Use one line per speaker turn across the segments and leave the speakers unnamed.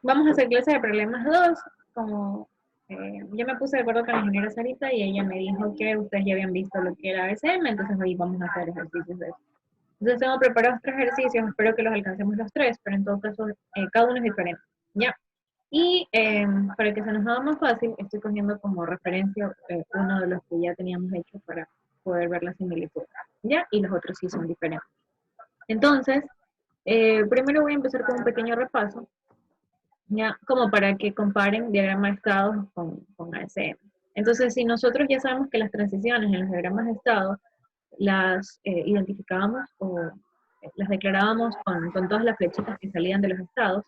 Vamos a hacer clase de problemas 2, como yo me puse de acuerdo con la ingeniera Sarita y ella me dijo que ustedes ya habían visto lo que era ASM, entonces hoy vamos a hacer ejercicios de eso. Entonces tengo preparados 3 ejercicios, espero que los alcancemos los 3, pero en todo caso cada uno es diferente, ¿ya? Y para que se nos haga más fácil, estoy cogiendo como referencia uno de los que ya teníamos hecho para poder ver la similitud, ¿ya? Y los otros sí son diferentes. Entonces, primero voy a empezar con un pequeño repaso, ya, como para que comparen diagrama de estados con ASM. Entonces, si nosotros ya sabemos que las transiciones en los diagramas de estado las identificábamos o las declarábamos con todas las flechitas que salían de los estados,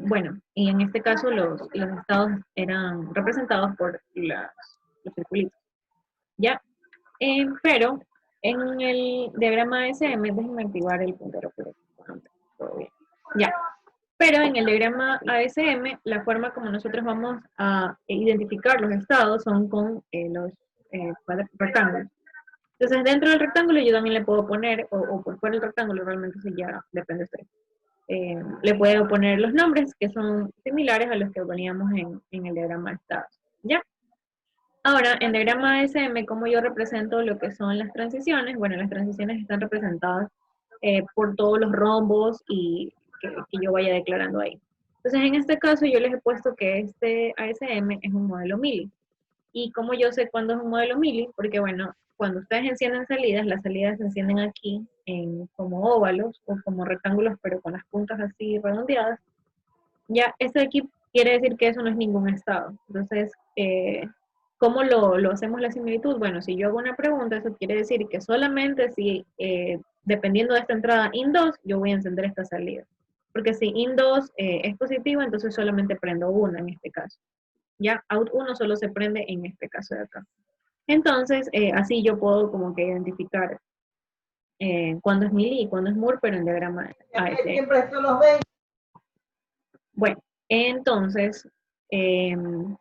bueno, y en este caso los estados eran representados por los circulitos, ¿ya? Pero en el diagrama SM, déjenme activar el puntero, pero todo bien. Ya, pero en el diagrama ASM, la forma como nosotros vamos a identificar los estados son con los rectángulos. Entonces, dentro del rectángulo yo también le puedo poner, o por fuera del rectángulo, realmente eso ya depende de usted. Le puedo poner los nombres que son similares a los que poníamos en el diagrama de estados. ¿Ya? Ahora, en el diagrama ASM, ¿cómo yo represento lo que son las transiciones? Bueno, las transiciones están representadas por todos los rombos y que yo vaya declarando ahí. Entonces, en este caso, yo les he puesto que este ASM es un modelo mili. ¿Y cómo yo sé cuándo es un modelo mili? Porque, bueno, cuando ustedes encienden salidas, las salidas se encienden aquí como óvalos o como rectángulos, pero con las puntas así redondeadas. Ya, esto de aquí quiere decir que eso no es ningún estado. Entonces, ¿cómo lo hacemos la similitud? Bueno, si yo hago una pregunta, eso quiere decir que solamente si, dependiendo de esta entrada IN2, yo voy a encender esta salida. Porque si IN2 es positivo, entonces solamente prendo una en este caso. Ya, OUT1 solo se prende en este caso de acá. Entonces, así yo puedo como que identificar cuándo es mili y cuándo es mur, pero en diagrama ASM. Bueno, entonces, un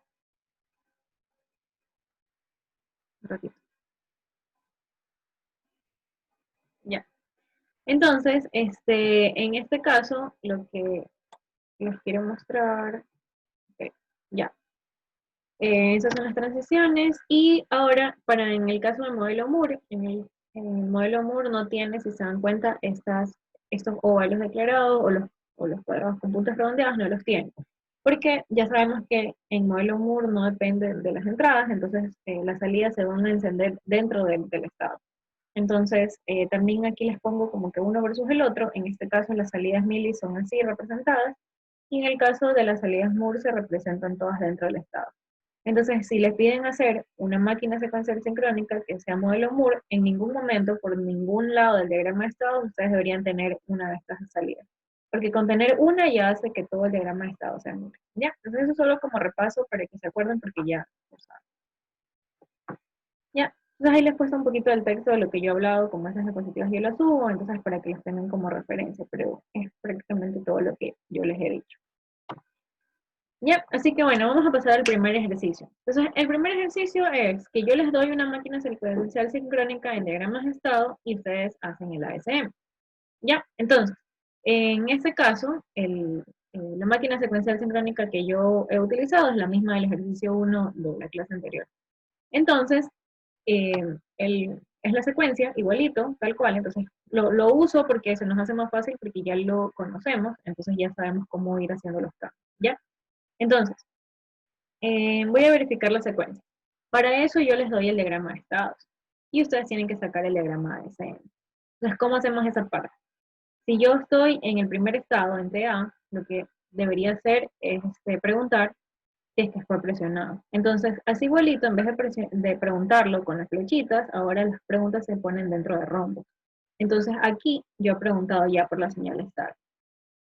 ratito, ya. Entonces, en este caso, lo que les quiero mostrar, ok, ya. Esas son las transiciones y ahora, para en el caso del modelo Moore, en el modelo Moore no tiene, si se dan cuenta, estos óvalos declarados o los cuadrados con puntas redondeadas no los tiene. Porque ya sabemos que en modelo Moore no depende de las entradas, entonces las salidas se van a encender dentro del estado. Entonces, también aquí les pongo como que uno versus el otro. En este caso, las salidas mili son así representadas. Y en el caso de las salidas Moore se representan todas dentro del estado. Entonces, si les piden hacer una máquina secuencial sincrónica que sea modelo Moore, en ningún momento, por ningún lado del diagrama de estado, ustedes deberían tener una de estas salidas. Porque con tener una ya hace que todo el diagrama de estado sea Moore. Ya, entonces eso solo como repaso para que se acuerden porque ya lo saben. Ya, entonces ahí les he puesto un poquito del texto de lo que yo he hablado, con esas diapositivas yo las subo, entonces para que las tengan como referencia, pero es prácticamente todo lo que yo les he dicho. Ya, así que bueno, vamos a pasar al primer ejercicio. Entonces, el primer ejercicio es que yo les doy una máquina secuencial sincrónica en diagramas de estado y ustedes hacen el ASM. Ya, entonces, en este caso, la máquina secuencial sincrónica que yo he utilizado es la misma del ejercicio 1 de la clase anterior. Entonces, es la secuencia, igualito, tal cual, entonces lo uso porque se nos hace más fácil porque ya lo conocemos, entonces ya sabemos cómo ir haciendo los cambios, ¿ya? Entonces, voy a verificar la secuencia. Para eso yo les doy el diagrama de estados y ustedes tienen que sacar el diagrama de SM. Entonces, ¿cómo hacemos esa parte? Si yo estoy en el primer estado, en TA, lo que debería hacer es preguntar si es que fue presionado. Entonces, así igualito, en vez de preguntarlo con las flechitas, ahora las preguntas se ponen dentro de rombos. Entonces, aquí yo he preguntado ya por la señal start.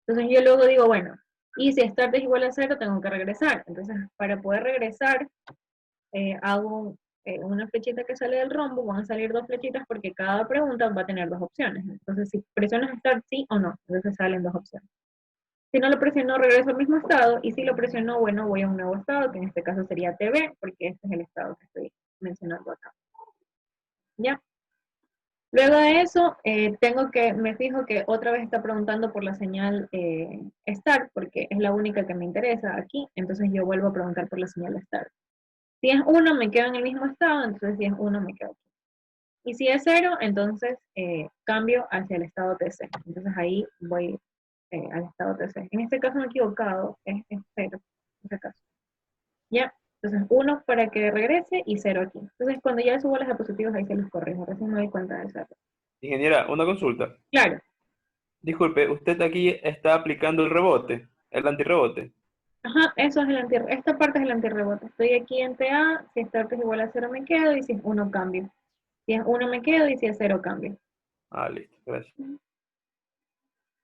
Entonces, yo luego digo, bueno, y si start es igual a 0, tengo que regresar. Entonces, para poder regresar, hago una flechita que sale del rombo, van a salir 2 flechitas porque cada pregunta va a tener 2 opciones. Entonces, si presionas start sí o no, entonces salen 2 opciones. Si no lo presionó, regreso al mismo estado, y si lo presionó, bueno, voy a un nuevo estado, que en este caso sería TB, porque este es el estado que estoy mencionando acá. ¿Ya? Luego de eso, me fijo que otra vez está preguntando por la señal start, porque es la única que me interesa aquí, entonces yo vuelvo a preguntar por la señal start. Si es uno me quedo en el mismo estado, entonces si es uno me quedo aquí. Y si es cero, entonces cambio hacia el estado TC. Entonces ahí voy al estado TC. En este caso me he equivocado, es 0, en este caso. ¿Ya? Entonces uno para que regrese y cero aquí. Entonces cuando ya subo las diapositivas ahí se los corrijo, recién me doy cuenta de eso.
Ingeniera, una consulta.
Claro.
Disculpe, ¿usted aquí está aplicando el rebote, el antirrebote?
Ajá, eso es el antirrebote. Esta parte es el antirrebote. Estoy aquí en TA, si start es igual a cero me quedo y si es uno cambio. Si es uno me quedo y si es cero cambio.
Ah, listo, gracias.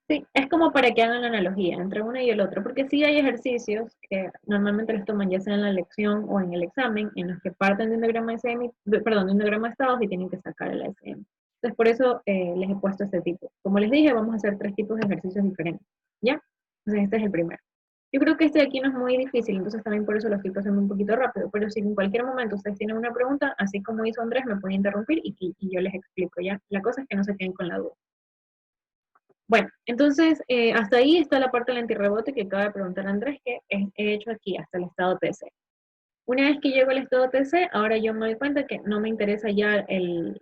Sí, es como para que hagan analogía entre uno y el otro, porque sí hay ejercicios que normalmente los toman ya sea en la lección o en el examen, en los que parten de un diagrama de perdón, de un diagrama de estados y tienen que sacar el ASM. Entonces, por eso les he puesto este tipo. Como les dije, vamos a hacer 3 tipos de ejercicios diferentes, ¿ya? Entonces, este es el primero. Yo creo que este de aquí no es muy difícil, entonces también por eso lo estoy pasando un poquito rápido, pero si en cualquier momento ustedes tienen una pregunta, así como hizo Andrés, me pueden interrumpir y yo les explico, ¿ya? La cosa es que no se queden con la duda. Bueno, entonces hasta ahí está la parte del antirrebote que acaba de preguntar Andrés, que he hecho aquí hasta el estado TC. Una vez que llego al estado TC, ahora yo me doy cuenta que no me interesa ya el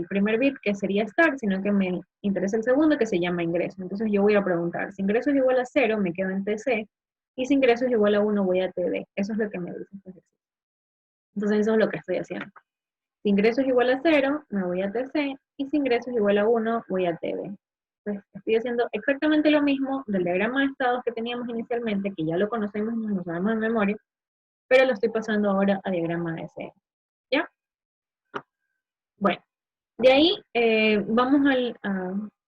primer bit, que sería start, sino que me interesa el segundo, que se llama ingreso. Entonces yo voy a preguntar, si ingreso es igual a 0, me quedo en TC, y si ingreso es igual a 1, voy a TD. Eso es lo que me dice este ejercicio. Entonces eso es lo que estoy haciendo. Si ingreso es igual a 0, me voy a TC, y si ingreso es igual a 1, voy a TD. Entonces, estoy haciendo exactamente lo mismo del diagrama de estados que teníamos inicialmente, que ya lo conocemos, nos lo sabemos de memoria, pero lo estoy pasando ahora a diagrama de SM. ¿Ya? Bueno, de ahí vamos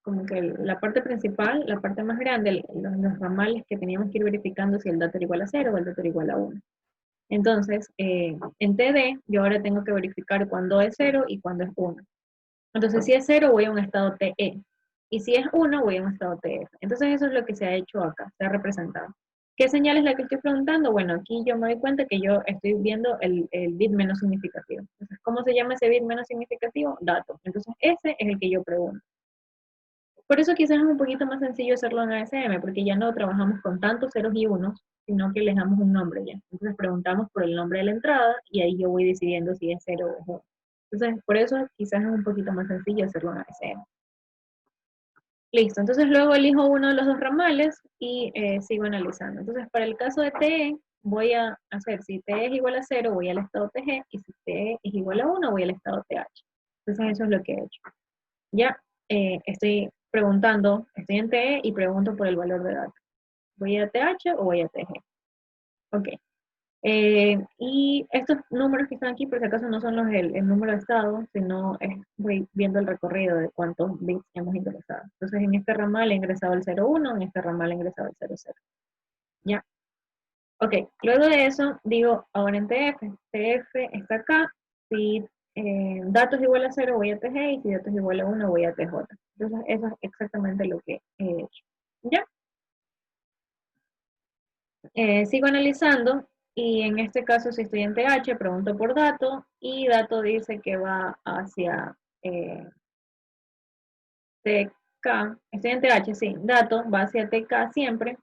como que la parte principal, la parte más grande, los ramales que teníamos que ir verificando si el dato era igual a 0 o el dato era igual a 1. Entonces, en TD, yo ahora tengo que verificar cuándo es 0 y cuándo es 1. Entonces, si es 0, voy a un estado TE. Y si es 1, voy a un estado TF. Entonces, eso es lo que se ha hecho acá, se ha representado. ¿Qué señal es la que estoy preguntando? Bueno, aquí yo me doy cuenta que yo estoy viendo el bit menos significativo. Entonces, ¿cómo se llama ese bit menos significativo? Dato. Entonces, ese es el que yo pregunto. Por eso quizás es un poquito más sencillo hacerlo en ASM, porque ya no trabajamos con tantos ceros y unos, sino que les damos un nombre ya. Entonces preguntamos por el nombre de la entrada y ahí yo voy decidiendo si es 0 o es 1. Entonces, por eso quizás es un poquito más sencillo hacerlo en ASM. Listo, entonces luego elijo uno de los dos ramales y sigo analizando. Entonces, para el caso de TE, voy a hacer, si TE es igual a 0, voy al estado TG, y si TE es igual a 1, voy al estado TH. Entonces, eso es lo que he hecho. Ya estoy preguntando, estoy en TE y pregunto por el valor de datos. ¿Voy a TH o voy a TG? Ok. Y estos números que están aquí, por si acaso, no son el número de estado, sino voy viendo el recorrido de cuántos bits hemos ingresado. Entonces, en este ramal he ingresado el 01, en este ramal he ingresado el 00. ¿Ya? Ok, luego de eso, digo, ahora en TF, TF está acá, si datos igual a 0 voy a TG, y si datos igual a 1 voy a TJ. Entonces, eso es exactamente lo que he hecho. ¿Ya? Sigo analizando y en este caso si estoy en TH pregunto por dato y dato dice que va hacia TK, estoy en TH, sí, dato va hacia TK siempre,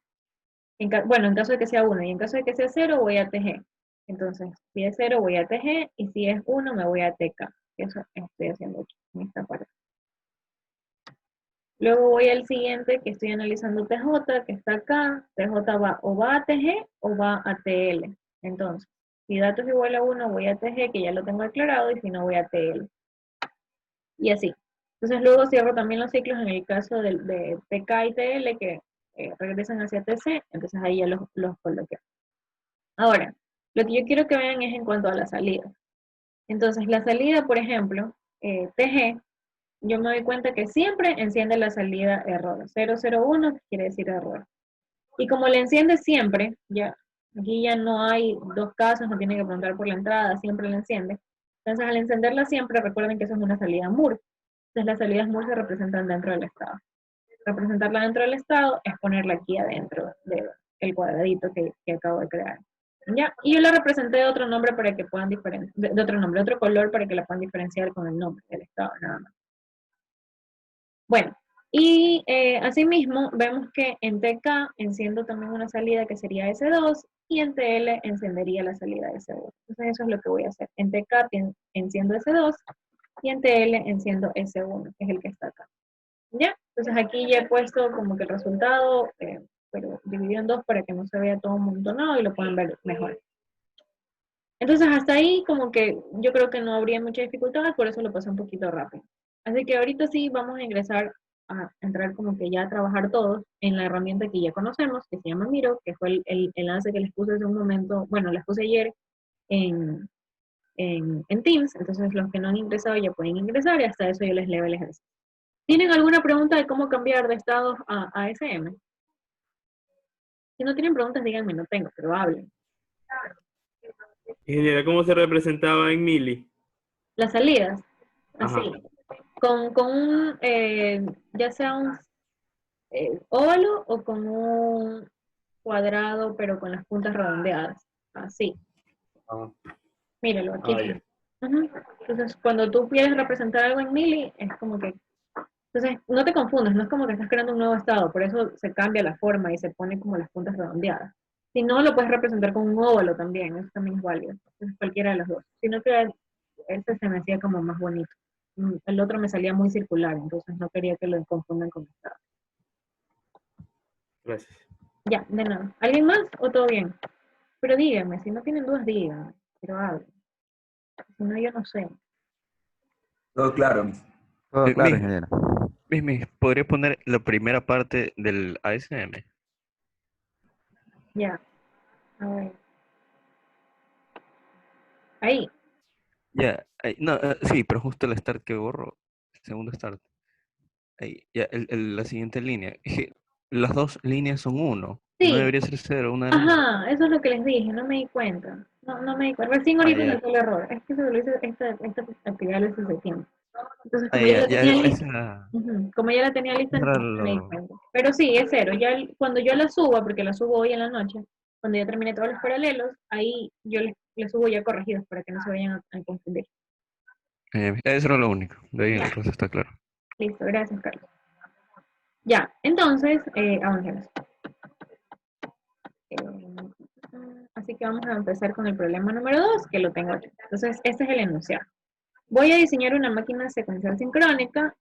bueno, en caso de que sea 1 y en caso de que sea 0 voy a TG. Entonces, si es 0 voy a TG y si es 1 me voy a TK. Eso estoy haciendo aquí, en esta parte. Luego voy al siguiente que estoy analizando TJ, que está acá. TJ va o va a TG o va a TL. Entonces, si datos es igual a 1, voy a TG, que ya lo tengo declarado, y si no, voy a TL. Y así. Entonces, luego cierro también los ciclos en el caso de TK y TL, que regresan hacia TC. Entonces, ahí ya los coloqué. Ahora, lo que yo quiero que vean es en cuanto a la salida. Entonces, la salida, por ejemplo, TG, yo me doy cuenta que siempre enciende la salida error. 001 quiere decir error. Y como le enciende siempre, ya, aquí ya no hay dos casos, no tiene que preguntar por la entrada, siempre la enciende. Entonces, al encenderla siempre, recuerden que eso es una salida MUR. Entonces, las salidas MUR se representan dentro del estado. Representarla dentro del estado es ponerla aquí adentro del cuadradito que acabo de crear. ¿Ya? Y yo la representé de otro nombre para que puedan diferenciar, de otro nombre, de otro color para que la puedan diferenciar con el nombre del estado, nada más. Bueno, y asimismo vemos que en TK enciendo también una salida que sería S2 y en TL encendería la salida S2. Entonces eso es lo que voy a hacer. En TK enciendo S2 y en TL enciendo S1, que es el que está acá. ¿Ya? Entonces aquí ya he puesto como que el resultado, pero dividido en dos para que no se vea todo amontonado y lo puedan ver mejor. Entonces hasta ahí como que yo creo que no habría mucha dificultad, por eso lo pasé un poquito rápido. Así que ahorita sí vamos a ingresar a entrar como que ya a trabajar todos en la herramienta que ya conocemos, que se llama Miro, que fue el enlace que les puse hace un momento, bueno, les puse ayer en, en Teams, entonces los que no han ingresado ya pueden ingresar y hasta eso yo les leo el ejercicio. ¿Tienen alguna pregunta de cómo cambiar de estados a ASM? Si no tienen preguntas, díganme, no tengo, pero hablen.
Ingeniera, ¿cómo se representaba en Mili?
Las salidas, así,
Ajá.
con un, ya sea un óvalo o con un cuadrado, pero con las puntas redondeadas, así.
Ah,
Míralo, aquí
ah,
está.
ya.
Ujú. Entonces, cuando tú quieres representar algo en mili, es como que, entonces, no te confundas, no es como que estás creando un nuevo estado, por eso se cambia la forma y se pone como las puntas redondeadas. Si no, lo puedes representar con un óvalo también, eso también es válido. Entonces, cualquiera de los dos. Sino que ese se me hacía como más bonito. El otro me salía muy circular, entonces no quería que lo confundan con estado.
Gracias.
Ya, de nada. ¿Alguien más o todo bien? Pero díganme, si no tienen dudas, díganme. Pero hablen. Si no, yo no sé.
Todo claro, miss.
Todo claro,
Miss,
ingeniero.
¿podría poner la primera parte del ASM?
Ya, a ver. Ahí.
Ya, no, sí, pero justo el start que borro, el segundo start. Ahí, ya, la siguiente línea. Es que las dos líneas son uno. No
Sí,
debería ser cero, una de las dos.
ajá, eso es lo que les dije, no me di cuenta. No, no me di cuenta. Recién
Ah,
ahorita
ya,
saltó el error. Es que se lo hice, esta actividad lo hice hace tiempo. Entonces,
ah,
como ya
ya,
la
ya,
tenía lista,
esa,
como ya la tenía lista,
era
no me di cuenta. Pero sí, es cero. Ya cuando yo la suba, porque la subo hoy en la noche, cuando ya termine todos los paralelos, ahí yo les subo ya corregidos para que no se vayan a confundir.
eso era lo único. De ahí el
Ya,
resto está claro.
listo, gracias, Carlos. Ya, entonces, avancemos. Así que vamos a empezar con el problema número 2, que lo tengo aquí. Entonces, este es el enunciado. Voy a diseñar una máquina secuencial sincrónica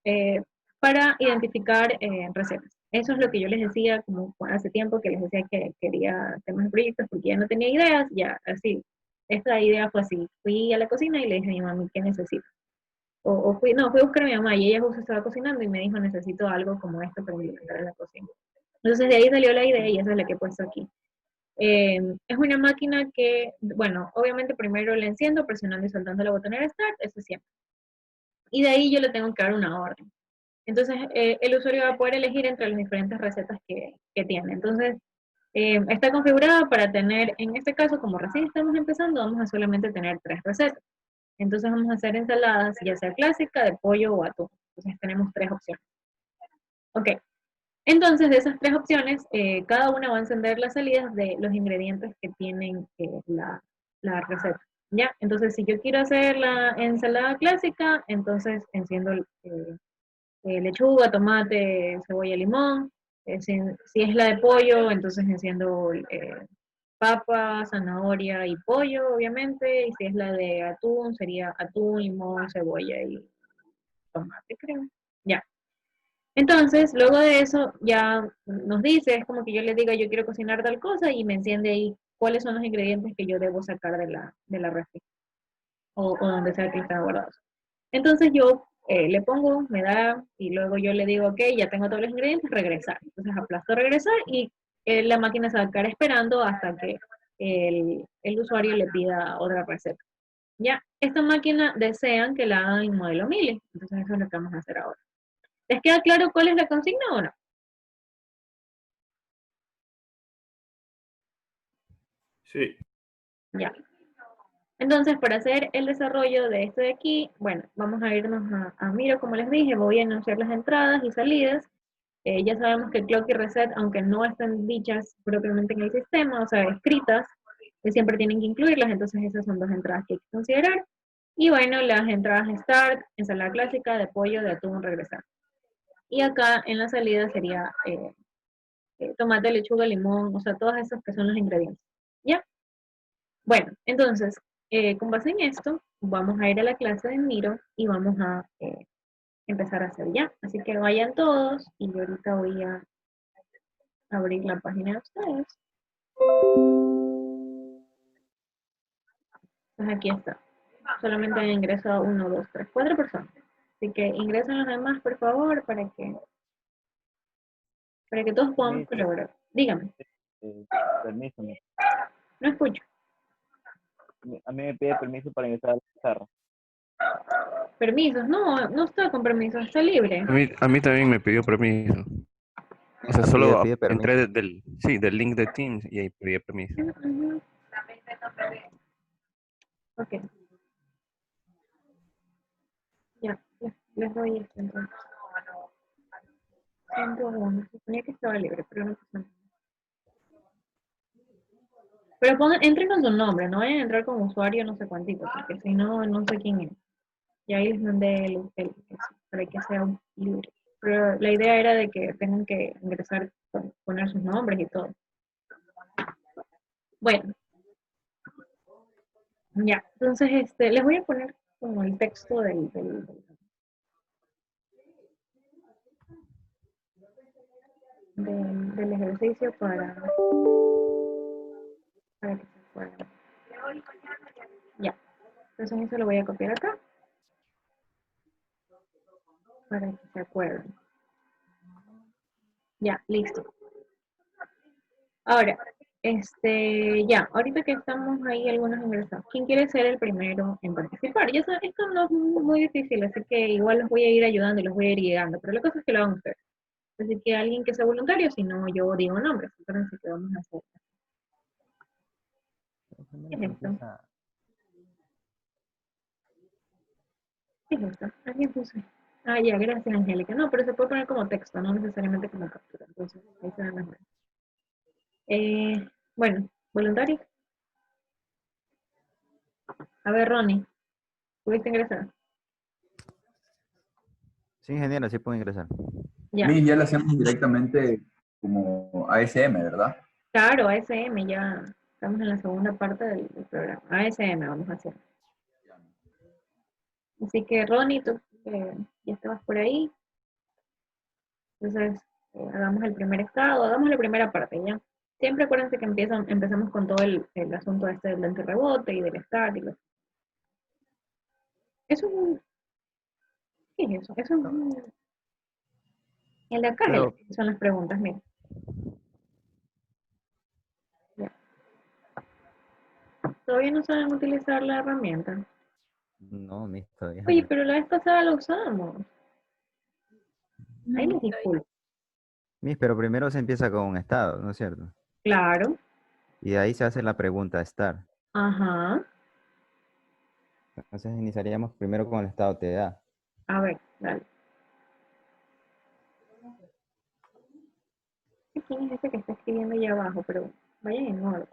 para identificar recetas. Eso es lo que yo les decía como hace tiempo que les decía que quería temas de proyectos porque ya no tenía ideas, ya así. Esta idea fue así. Fui a la cocina y le dije a mi mami, ¿qué necesito? Fui a buscar a mi mamá y ella justo estaba cocinando y me dijo, necesito algo como esto para implementar en la cocina. Entonces de ahí salió la idea y esa es la que he puesto aquí. Es una máquina que, bueno, obviamente primero la enciendo presionando y soltando la botonera Start, eso siempre. Y de ahí yo le tengo que dar una orden. Entonces, el usuario va a poder elegir entre las diferentes recetas que tiene. Entonces, está configurada para tener, en este caso, como recién estamos empezando, vamos a solamente tener 3 recetas. Entonces, vamos a hacer ensaladas, ya sea clásica, de pollo o atún. Entonces, tenemos 3 opciones. Ok, entonces, de esas 3 opciones, cada una va a encender las salidas de los ingredientes que tienen la receta. ¿Ya? Entonces, si yo quiero hacer la ensalada clásica, entonces enciendo lechuga, tomate, cebolla, limón. Si es la de pollo, entonces enciendo papa, zanahoria y pollo, obviamente. Y si es la de atún, sería atún, limón, cebolla y tomate, creo. Ya. Entonces, luego de eso, ya nos dice, es como que yo le diga, yo quiero cocinar tal cosa y me enciende ahí cuáles son los ingredientes que yo debo sacar de la receta o donde sea que están guardados. Entonces yo le pongo, me da, y luego yo le digo, ok, ya tengo todos los ingredientes, regresar. Entonces aplasto regresar y la máquina se va a quedar esperando hasta que el usuario le pida otra receta. Ya, esta máquina desean que la hagan en modelo 1000, entonces eso es lo que vamos a hacer ahora. ¿Les queda claro cuál es la consigna o no?
Sí.
Ya. Entonces, para hacer el desarrollo de esto de aquí, bueno, vamos a irnos a Miro, como les dije, voy a anunciar las entradas y salidas. Ya sabemos que clock y reset, aunque no están dichas propiamente en el sistema, o sea, escritas, siempre tienen que incluirlas, entonces esas son 2 entradas que hay que considerar. Y bueno, las entradas start, ensalada clásica, de pollo, de atún, regresar. Y acá en la salida sería tomate, lechuga, limón, o sea, todos esos que son los ingredientes. ¿Ya? Bueno, entonces, con base en esto, vamos a ir a la clase de Miro y vamos a empezar a hacer ya. Así que vayan todos y yo ahorita voy a abrir la página de ustedes. Pues aquí está. Solamente han ingresado 1, 2, 3, 4 personas. Así que ingresen los demás, por favor, para que todos podamos
Permiso,
colaborar. Dígame,
permiso.
no escucho.
A mí me pide permiso para ingresar a la pizarra.
Permisos, no, no está con permisos, está libre.
A mí también me pidió permiso. O sea,
Pide,
solo
pide permiso.
entré del link de Teams y ahí pedí permiso.
Ujú. Ok. Ya, les doy esto entonces. 101. Suponía que estaba libre, pero no pasa nada. Pero entren con su nombre, no vayan a entrar como usuario no sé cuántito, porque si no, no sé quién es. Y ahí les mandé el para que sea libre. Pero la idea era de que tengan que ingresar, poner sus nombres y todo. Bueno, ya. Entonces, les voy a poner como el texto del ejercicio para que se acuerden. Ya. Entonces eso lo voy a copiar acá para que se acuerden. Ya, listo. Ahora, ya, ahorita que estamos ahí algunos ingresados, ¿quién quiere ser el primero en participar? Ya saben, esto no es muy difícil, así que igual los voy a ir ayudando y los voy a ir guiando, pero la cosa es que lo hagan ustedes. Así que alguien que sea voluntario, si no, yo digo nombres, acuérdense que vamos a hacer. ¿Qué es esto? ¿Qué es esto? Alguien puso. Ah, ya, gracias, Angélica. No, pero se puede poner como texto, no necesariamente como captura. Entonces, ahí se ve mejor. Bueno, voluntarios. A ver, Ronnie, ¿pudiste ingresar?
Sí, ingeniero, sí puedo ingresar.
Ya.
Miss, ya lo hacemos directamente como ASM, ¿verdad?
Claro, ASM, ya estamos en la segunda parte del programa. ASM vamos a hacer. Así que, Ronnie, tú ya estabas por ahí. Entonces, hagamos el primer estado, hagamos la primera parte, ¿ya? Siempre acuérdense que empezamos con todo el asunto del antirrebote y del estático. Eso es un... ¿Qué es eso? Eso es un... El de acá
Pero,
son las preguntas, mira. Ya. Todavía no saben utilizar la herramienta.
no, Miss, todavía
Oye,
no.
pero la vez pasada la usamos. Ahí les disculpo.
Miss, pero primero se empieza con un estado, ¿no es cierto?
Claro.
Y de ahí se hace la pregunta estar.
Ajá.
Entonces iniciaríamos primero con el estado TDA.
A ver, dale. ¿Quién es ese que está escribiendo allá abajo? Pero vayan en orden.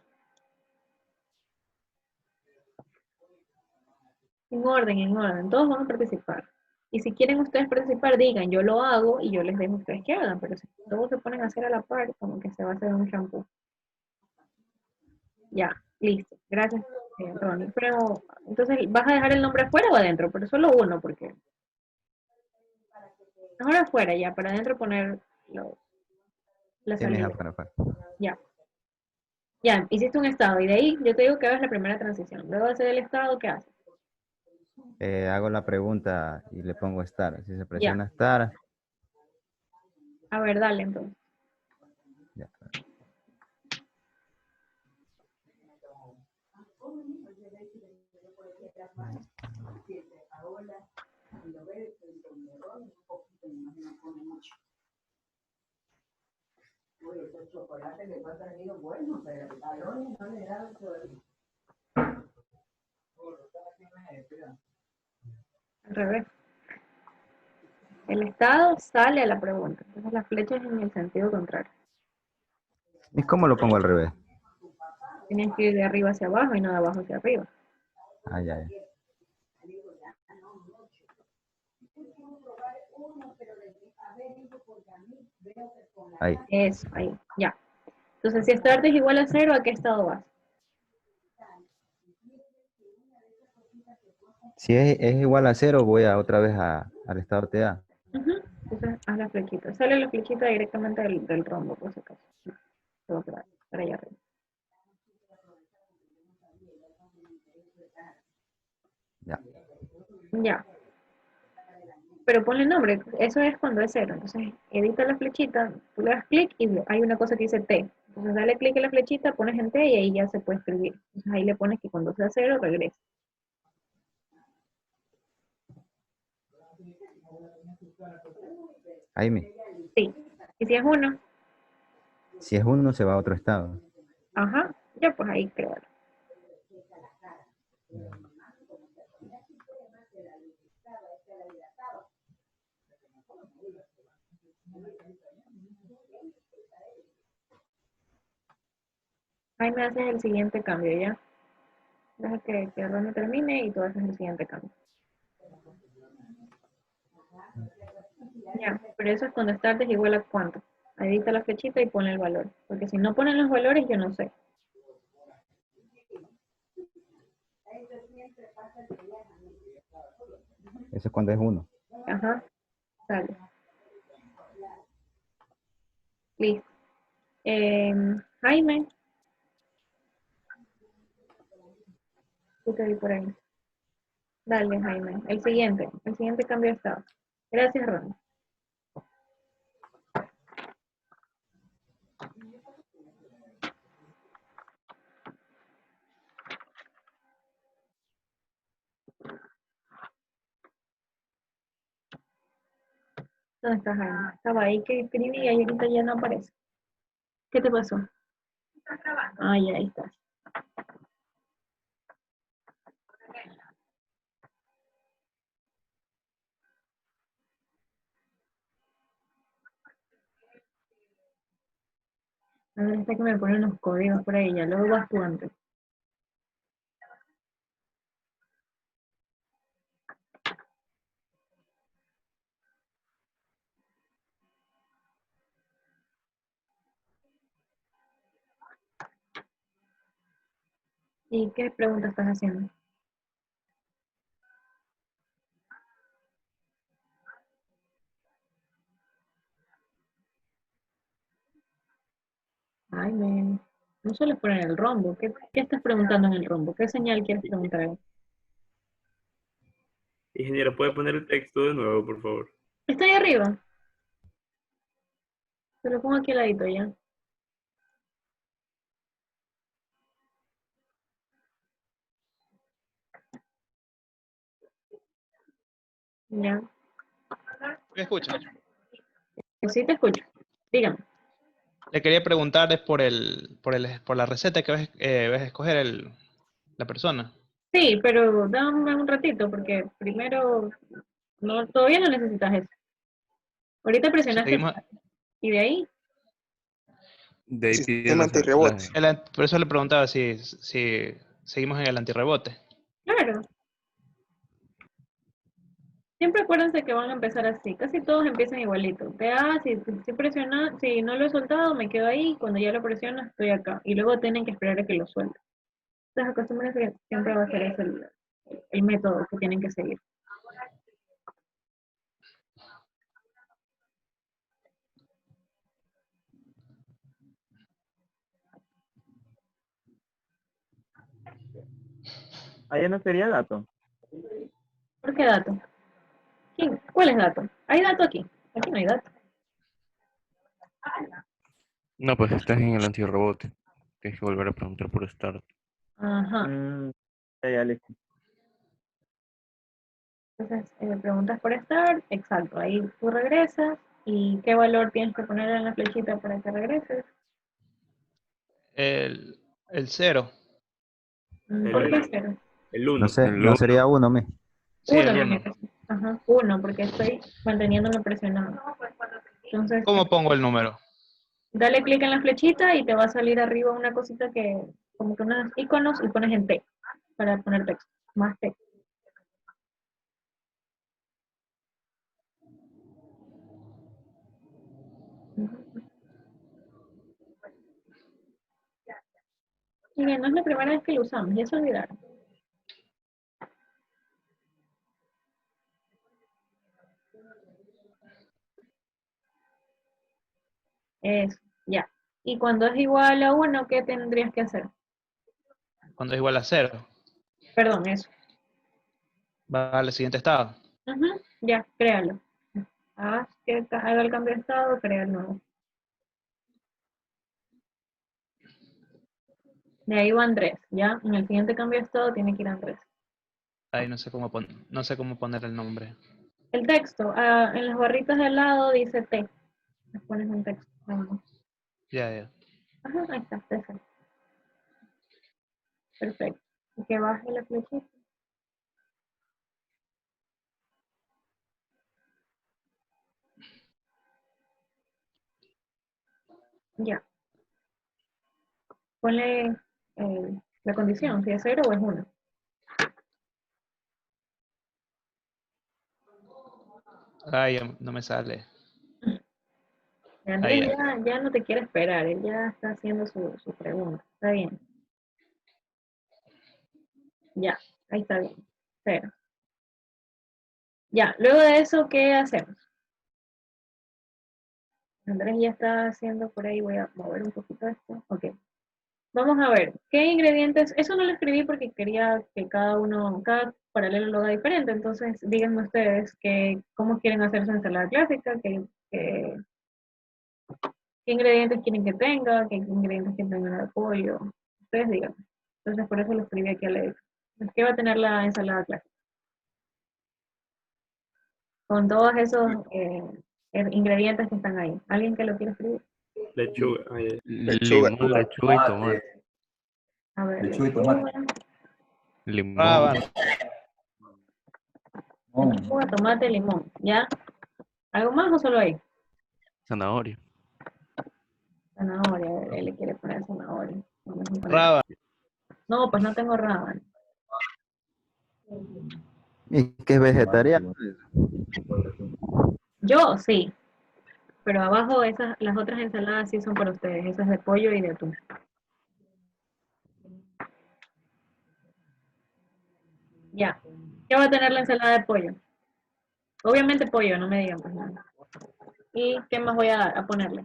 En orden, en orden. Todos van a participar. Y si quieren ustedes participar, digan, yo lo hago y yo les dejo a ustedes que hagan. Pero si todos se ponen a hacer a la par, como que se va a hacer un shampoo. Ya, listo. Gracias, Ronnie. Pero, entonces, ¿vas a dejar el nombre afuera o adentro? Pero solo uno, porque... Ahora afuera, ya. Para adentro poner la
Sí, Miss,
salida.
afuera, afuera.
Ya. Ya, hiciste un estado. Y de ahí yo te digo que hagas la primera transición. Luego de hacer el estado, ¿qué haces?
Hago la pregunta y le pongo estar. Si se
Ya.
presiona estar,
A ver, dale entonces.
ya.
Al revés. El estado sale a la pregunta. Entonces la flecha es en el sentido contrario.
¿Y cómo lo pongo al revés?
Tienes que ir de arriba hacia abajo y no de abajo hacia arriba.
Ah, ya, ya. Ahí.
Eso, ahí, ya. Entonces, si start es igual a 0, ¿a qué estado vas?
Si es igual a 0, voy a otra vez al estado TA.
Ujú. Entonces, haz la flechita. Sale la flechita directamente del rombo, por si acaso. Todo para allá arriba.
Ya.
Ya. Pero ponle nombre, eso es cuando es 0. Entonces, edita la flechita, tú le das clic y hay una cosa que dice T. Entonces, dale clic en la flechita, pones en T y ahí ya se puede escribir. Entonces, ahí le pones que cuando sea 0, regrese.
Jaime,
Sí. Y si es 1,
si es 1, se va a otro estado.
ajá, ya pues ahí créalo. Ahí me haces el siguiente cambio, ¿ya? Deja que Ronnie termine y tú haces el siguiente cambio. Ya, pero eso es cuando start es igual a cuánto. Edita la flechita y pone el valor. Porque si no ponen los valores, yo no sé.
Eso es cuando es 1.
Ajá, sale. Listo. Jaime, yo te vi por ahí. Dale, Jaime. El siguiente cambio de estado. Gracias, Ronnie. ¿Dónde está Jaime? Estaba ahí que escribía y ahorita ya no aparece. ¿Qué te pasó? Ah, ya, ahí está. A ver, está que me ponen los códigos por ahí, ya luego vas tú antes. ¿Y qué pregunta estás haciendo? Ay, no sueles poner el rombo. ¿Qué estás preguntando en el rombo? ¿Qué señal quieres preguntar ahí?
Ingeniero, ¿puede poner el texto de nuevo, por favor?
Está ahí arriba. Te lo pongo aquí al ladito ya. Ya.
¿Me escucha?
Sí te escucho. Dígame.
Le quería preguntar es por la receta que ves escoger la persona.
Sí, pero dame un ratito porque primero no, todavía no necesitas eso. Ahorita presionaste
Seguimos,
y de ahí,
De ahí pide
Sistema antirrebote.
por eso le preguntaba si seguimos en el antirrebote.
claro. Siempre acuérdense que van a empezar así. Casi todos empiezan igualito. Si presiona, si no lo he soltado, me quedo ahí. Cuando ya lo presiono, estoy acá. Y luego tienen que esperar a que lo suelte. Entonces acostúmbrense que siempre va a ser ese el método que tienen que seguir.
Allá no sería dato.
¿Por qué dato? ¿Cuál es dato? ¿Hay dato aquí? Aquí no hay dato.
No, pues estás en el antirrebote. Tienes que volver a preguntar por start.
Ajá.
Ya, listo.
Entonces, preguntas por start, exacto. Ahí tú regresas. ¿Y qué valor tienes que poner en la flechita para que regreses?
El 0.
¿Por qué
El,
0?
el
No
1.
sé,
El
no
uno.
sería 1, me.
Sí,
Uno
el
me
1.
metes. Ajá, 1, porque estoy manteniéndome presionado. Entonces,
¿Cómo pongo el número?
dale clic en la flechita y te va a salir arriba una cosita que, como que unos iconos y pones en T para poner texto. Más T. Mira, no es la primera vez que lo usamos, ya se olvidaron. Eso, ya. Y cuando es igual a 1, ¿qué tendrías que hacer?
Cuando es igual a 0,
Perdón, eso.
va al siguiente estado.
Ujú, ya, créalo. Haz que haga el cambio de estado, crea el nuevo. De ahí va Andrés, ¿ya? En el siguiente cambio de estado tiene que ir Andrés.
Ahí no sé cómo poner el nombre.
El texto, en las barritas de al lado dice T. Le pones un texto. Vamos.
Ya.
Ajá, ahí está, T. Perfecto. Y que baje la flechita. Ya. Ponle la condición, si es 0 o es 1.
Ay, no me sale.
Andrés
Ahí
ya no te quiere esperar, él ya está haciendo su pregunta. Está bien. Ya, ahí está bien. 0. Ya, luego de eso, ¿qué hacemos? Andrés ya está haciendo por ahí, voy a mover un poquito esto. Ok. Vamos a ver, ¿qué ingredientes? Eso no lo escribí porque quería que cada paralelo lo haga diferente. Entonces, díganme ustedes cómo quieren hacer su ensalada clásica, qué ingredientes quieren que tenga, qué ingredientes quieren tener de pollo. Ustedes díganme. Entonces, por eso lo escribí aquí a leer. ¿Qué va a tener la ensalada clásica? Con todos esos ingredientes que están ahí. ¿Alguien que lo quiera escribir?
Lechuga.
Limón, lechuga y tomate.
A ver,
Lechuga y tomate.
Limón,
Rábano.
lechuga, tomate, limón. ¿Ya? ¿Algo más o solo ahí?
zanahoria.
Zanahoria, a ver, él le quiere poner zanahoria. Vamos a poner-
Rábano.
No, pues no tengo rábano.
¿Y qué es vegetariano?
Yo sí, pero abajo las otras ensaladas sí son para ustedes, esas de pollo y de atún. Ya. ¿Qué va a tener la ensalada de pollo? Obviamente pollo, no me digan pues nada. ¿Y qué más voy a ponerle?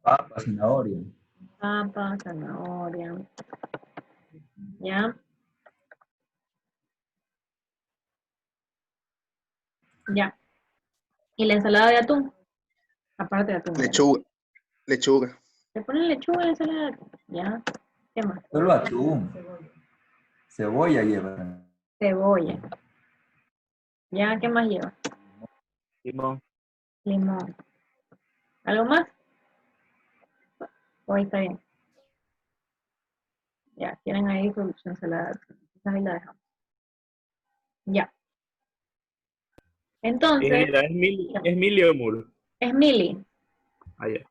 Papa, zanahoria.
Papa, zanahoria. ¿Ya? Ya. ¿Y la ensalada de atún? Aparte de atún.
Lechuga.
¿Le ponen lechuga a la ensalada de atún? ¿Ya? ¿Qué más?
Solo atún. Cebolla lleva.
Cebolla. ¿Ya? ¿Qué más lleva?
Limón.
Limón. ¿Algo más? Hoy está bien. Ya, tienen ahí su ensalada. Ahí la dejamos. Ya. Entonces,
Ingeniera, ¿es Mili o Mul?
es Mili.
Allá.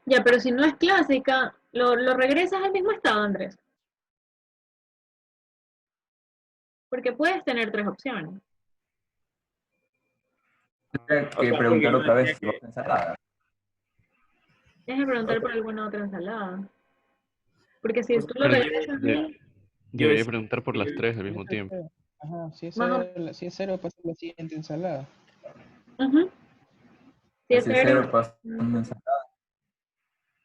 Ya, pero si no es clásica, lo regresas al mismo estado, Andrés. Porque puedes tener 3 opciones.
Tendría que preguntar otra vez si va a ensalada.
Tienes que preguntar por alguna otra ensalada. Porque si tú lo
Pero
regresas ahí,
debería preguntar por las tres al mismo tiempo.
Ajá, si es
Más o-
0, si es 0, pasa la siguiente ensalada.
ujú, si es
Si
0,
cero pasa una ensalada.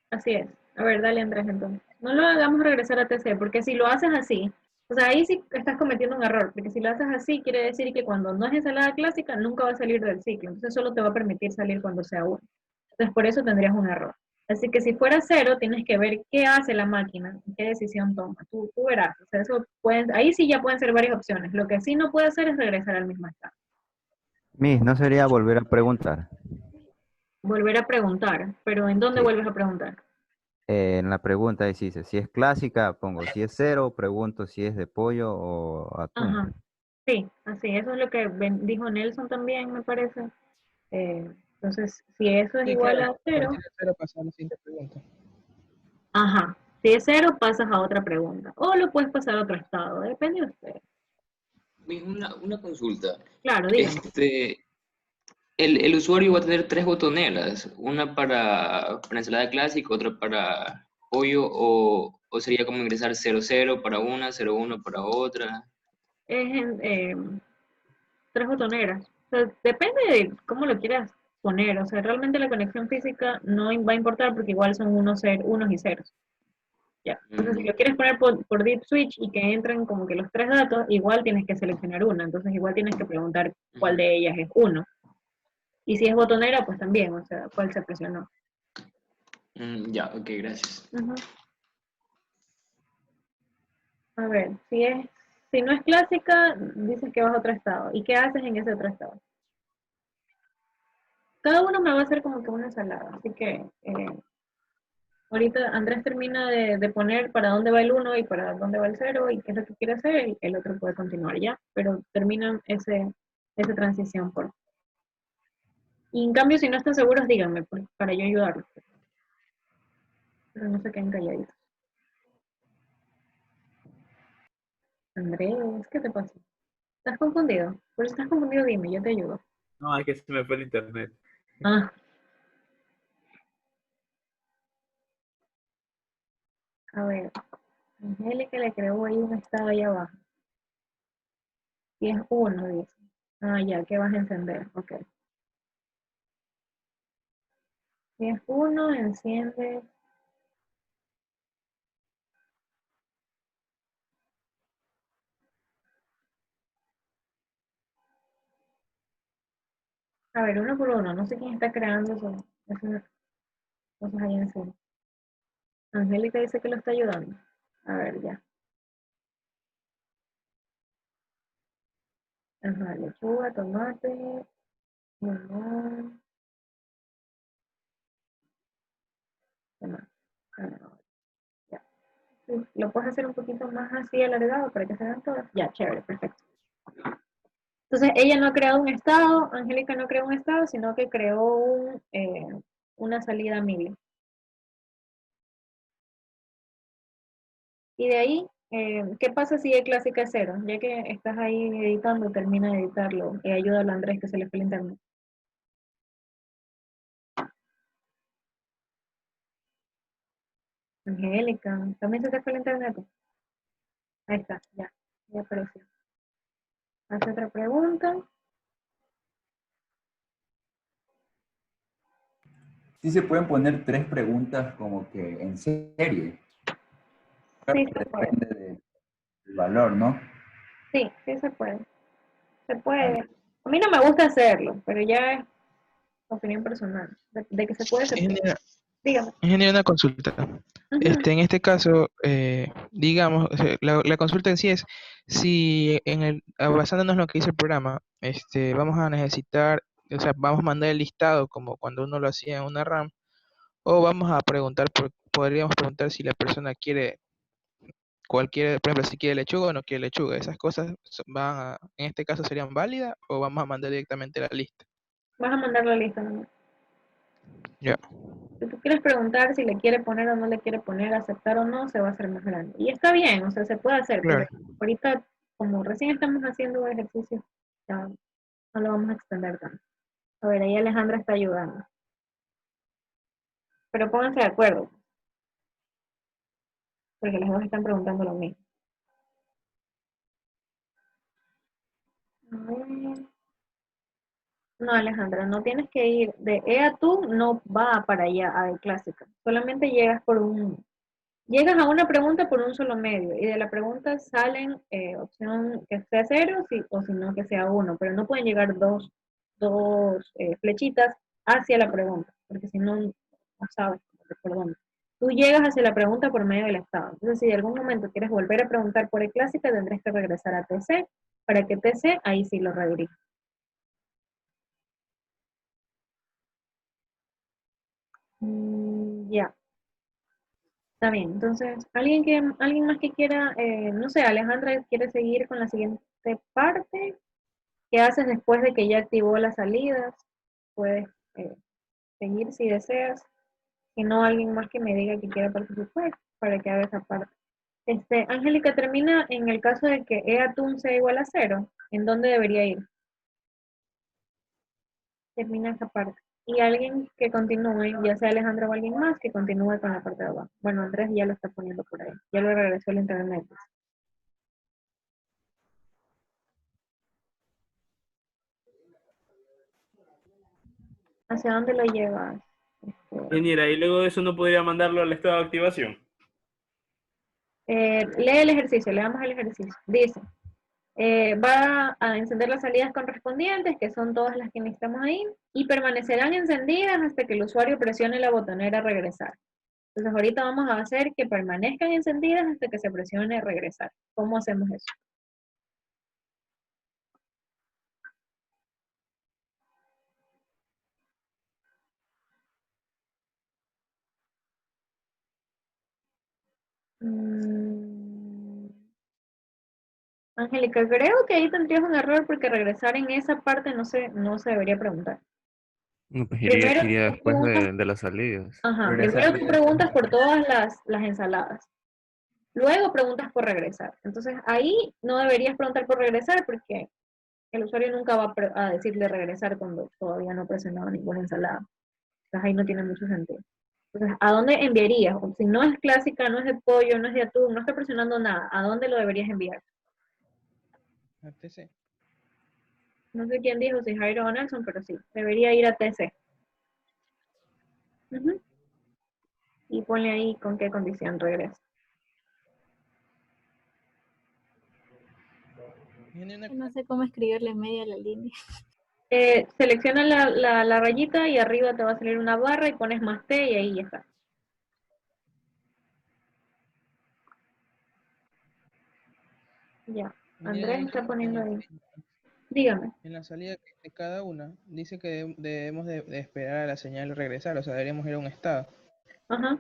así es. A ver, dale Andrés entonces. No lo hagamos regresar a TC, porque si lo haces así, o sea, ahí sí estás cometiendo un error, porque si lo haces así, quiere decir que cuando no es ensalada clásica, nunca va a salir del ciclo. Entonces solo te va a permitir salir cuando sea 1. Entonces por eso tendrías un error. Así que si fuera 0, tienes que ver qué hace la máquina, qué decisión toma. Tú verás. O sea, ahí sí ya pueden ser varias opciones. Lo que sí no puede hacer es regresar al mismo estado.
Miss, ¿no sería volver a preguntar?
Volver a preguntar, pero ¿en dónde
Sí.
vuelves a preguntar?
En la pregunta dice, si es clásica, pongo si es 0, pregunto si es de pollo o atún.
Ajá. Sí, así, eso es lo que dijo Nelson también, me parece. Entonces, si eso es igual a 0,
A partir de 0 pasa a la siguiente pregunta.
ajá. Si es 0, pasas a otra pregunta. O lo puedes pasar a otro estado, depende de usted.
Una consulta.
Claro, dígame.
el usuario va a tener tres botoneras, una para ensalada clásica, otra para pollo, o sería como ingresar 00 para una, 01 para otra.
Es en, tres botoneras. O sea, depende de cómo lo quieras poner. O sea, realmente la conexión física no va a importar porque igual son unos y ceros. Ya. Entonces, si
Mm,
lo quieres poner por Deep Switch y que entren como que los tres datos, igual tienes que seleccionar una. Entonces, igual tienes que preguntar cuál
ujú.
de ellas es uno. Y si es botonera, pues también, o sea, cuál se presionó.
Ya, ok, gracias.
Ujú. A ver, si no es clásica, dices que vas a otro estado. ¿Y qué haces en ese otro estado? Cada uno me va a hacer como que una ensalada. Así que ahorita Andrés termina de poner para dónde va el uno y para dónde va el cero y qué es lo que quiere hacer, el otro puede continuar ya. Pero terminan esa transición por. Y en cambio, si no están seguros, díganme para yo ayudarlos. Pero no se queden calladitos. Andrés, ¿qué te pasa? ¿Estás confundido? Por si estás confundido, dime, yo te ayudo.
No, es que se me fue el internet.
Ah, a ver. Angélica le creó ahí un estado ahí abajo. Y es uno, dice. Ah, ya, ¿qué vas a encender? Ok. Si es uno, enciende. A ver, uno por uno. No sé quién está creando esas cosas ahí encima. Angélica dice que lo está ayudando. A ver, ya. Ajá, lechuga, tomate, limón, tomate. Ah, ya. Sí, lo puedes hacer un poquito más así alargado para que se vean todas. Ya, chévere, perfecto. Entonces, ella no ha creado un estado, Angélica no creó un estado, sino que creó una salida MIDI. Y de ahí, ¿qué pasa si es clásica es cero? Ya que estás ahí editando, termina de editarlo y ayúdalo a Andrés que se le fue el internet. Angélica, ¿también se te fue el internet? Ahí está, ya apareció. Hace otra pregunta.
Sí se pueden poner tres preguntas como que en serie.
Sí,
Claro
se
que
puede.
depende del valor, ¿no?
Sí se puede. Se
Ah,
puede. A mí no me gusta hacerlo, pero ya es opinión personal. De que se puede, se puede.
Ingeniera,
Dígame.
ingeniera, una consulta.
Ujú.
En este caso, digamos, la consulta en sí es si basándonos en lo que dice el programa, vamos a necesitar, o sea, vamos a mandar el listado como cuando uno lo hacía en una RAM, o vamos a preguntar, podríamos preguntar si la persona quiere cualquier, por ejemplo, si quiere lechuga o no quiere lechuga. Esas cosas en este caso serían válidas o vamos a mandar directamente la lista.
Vas a mandar la lista nomás.
Ya,
Si tú quieres preguntar si le quiere poner o no le quiere poner, aceptar o no, se va a hacer más grande. Y está bien, o sea, se puede hacer, pero
claro.
ahorita, como recién estamos haciendo ejercicio, ya no lo vamos a extender tanto. A ver, ahí Alejandra está ayudando. Pero pónganse de acuerdo, porque las dos están preguntando lo mismo. A ver. No, Alejandra, no tienes que ir de E a tú, no va para allá a clásica. Solamente llegas a una pregunta por un solo medio y de la pregunta salen opción que sea cero o si no que sea uno, pero no pueden llegar dos flechitas hacia la pregunta, porque si no, no sabes por dónde. Tú llegas hacia la pregunta por medio del estado. Entonces, si de algún momento quieres volver a preguntar por el clásica, tendrás que regresar a TC para que TC ahí sí lo redirija. Ya. Está bien, entonces, alguien más que quiera, no sé, Alejandra quiere seguir con la siguiente parte. ¿Qué haces después de que ya activó las salidas? Puedes seguir si deseas. Si no, alguien más que me diga que quiera participar para que haga esa parte. Angélica, termina en el caso de que E atún sea igual a cero. ¿En dónde debería ir? termina esa parte. Y alguien que continúe, ya sea Alejandro o alguien más, que continúe con la parte de abajo. Bueno, Andrés ya lo está poniendo por ahí. Ya lo regresó el internet. ¿Hacia dónde lo llevas?
Ingeniera, y luego de eso no podría mandarlo al estado de activación.
Lee el ejercicio, leamos el ejercicio. Dice, va a encender las salidas correspondientes, que son todas las que necesitamos ahí, y permanecerán encendidas hasta que el usuario presione la botonera regresar. Entonces ahorita vamos a hacer que permanezcan encendidas hasta que se presione regresar. ¿Cómo hacemos eso? Angélica, creo que ahí tendrías un error porque regresar en esa parte no se debería preguntar.
No, pues
Primero,
iría
tú
después
preguntas,
de las salidas.
ajá,
Regresar
primero tú
directo.
preguntas por todas las ensaladas. Luego preguntas por regresar. Entonces ahí no deberías preguntar por regresar porque el usuario nunca va a decirle regresar cuando todavía no ha presionado ninguna ensalada. Entonces ahí no tiene mucho sentido. Entonces, ¿a dónde enviarías? O si no es clásica, no es de pollo, no es de atún, no está presionando nada, ¿a dónde lo deberías enviar?
A TC.
No sé quién dijo, si Jairo o Nelson, pero sí, debería ir a TC. Ujú. Y ponle ahí con qué condición regresa.
No sé cómo escribirle en medio de la línea.
Selecciona la rayita y arriba te va a salir una barra y pones más T y ahí ya está. Ya, Andrés está poniendo ahí. Dígame.
En la salida de cada una dice que debemos de esperar a la señal regresar, o sea, deberíamos ir a un estado.
Ajá.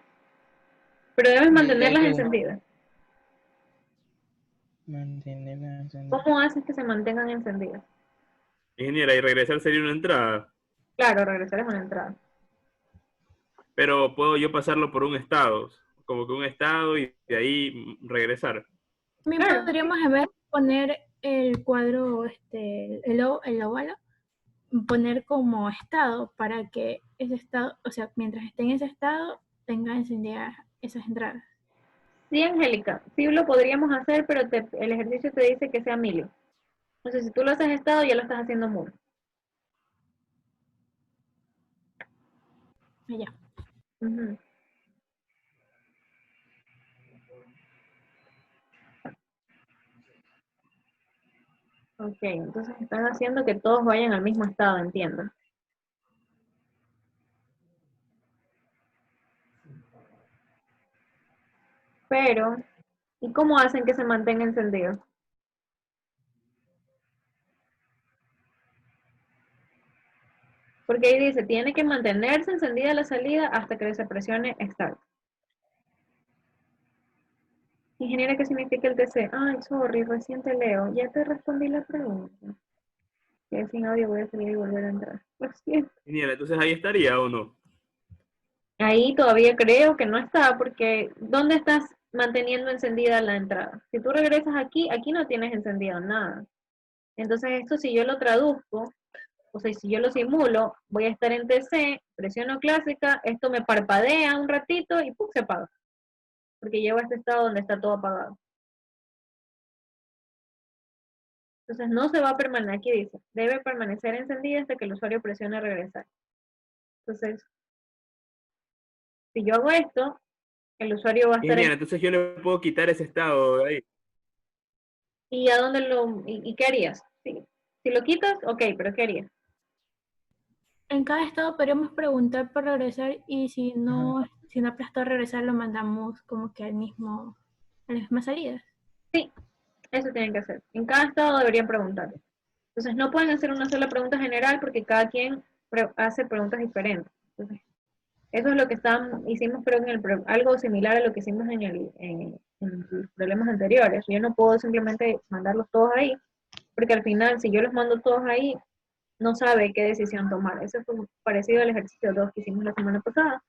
Pero debes
Y ahí
mantenerlas
pregunta,
encendidas.
mantenerla encendida.
¿Cómo haces que se mantengan encendidas?
Ingeniera, y regresar sería una entrada.
Claro, regresar es una entrada.
Pero puedo yo pasarlo por un estado, como que un estado y de ahí regresar.
También
Claro.
podríamos poner el cuadro, el óvalo, poner como estado para que ese estado, o sea, mientras esté en ese estado, tenga encendidas esas entradas.
Sí, Angélica, sí lo podríamos hacer, pero el ejercicio te dice que sea milio. Entonces, si tú lo haces estado, ya lo estás haciendo muro.
Allá.
Ujú. Ok, entonces están haciendo que todos vayan al mismo estado, entiendo. Pero, ¿y cómo hacen que se mantenga encendido? Porque ahí dice, tiene que mantenerse encendida la salida hasta que se presione Start. Ingeniera, ¿qué significa el TC? Ay, sorry, recién te leo. Ya te respondí la pregunta. Que sin audio voy a salir y volver a entrar. Lo siento.
Ingeniera, entonces ahí estaría o no.
Ahí todavía creo que no está, porque ¿dónde estás manteniendo encendida la entrada? Si tú regresas aquí, aquí no tienes encendido nada. Entonces esto si yo lo traduzco, o sea, si yo lo simulo, voy a estar en TC, presiono clásica, esto me parpadea un ratito y ¡pum! Se apaga. Porque llevo a este estado donde está todo apagado. Entonces no se va a permanecer, aquí dice, debe permanecer encendida hasta que el usuario presione regresar. Entonces, si yo hago esto, el usuario va a estar
Ingeniera, entonces yo le puedo quitar ese estado de ahí.
¿Y a dónde y qué harías? Si lo quitas, ok, pero ¿qué harías?
En cada estado podríamos preguntar por regresar y si no aplastó a regresar, lo mandamos como que a la misma salida.
Sí, eso tienen que hacer. En cada estado deberían preguntar. Entonces no pueden hacer una sola pregunta general porque cada quien hace preguntas diferentes. Entonces, eso es lo que hicimos, pero algo similar a lo que hicimos en los problemas anteriores. Yo no puedo simplemente mandarlos todos ahí, porque al final, si yo los mando todos ahí, no sabe qué decisión tomar. Eso fue parecido al ejercicio 2 que hicimos la semana pasada.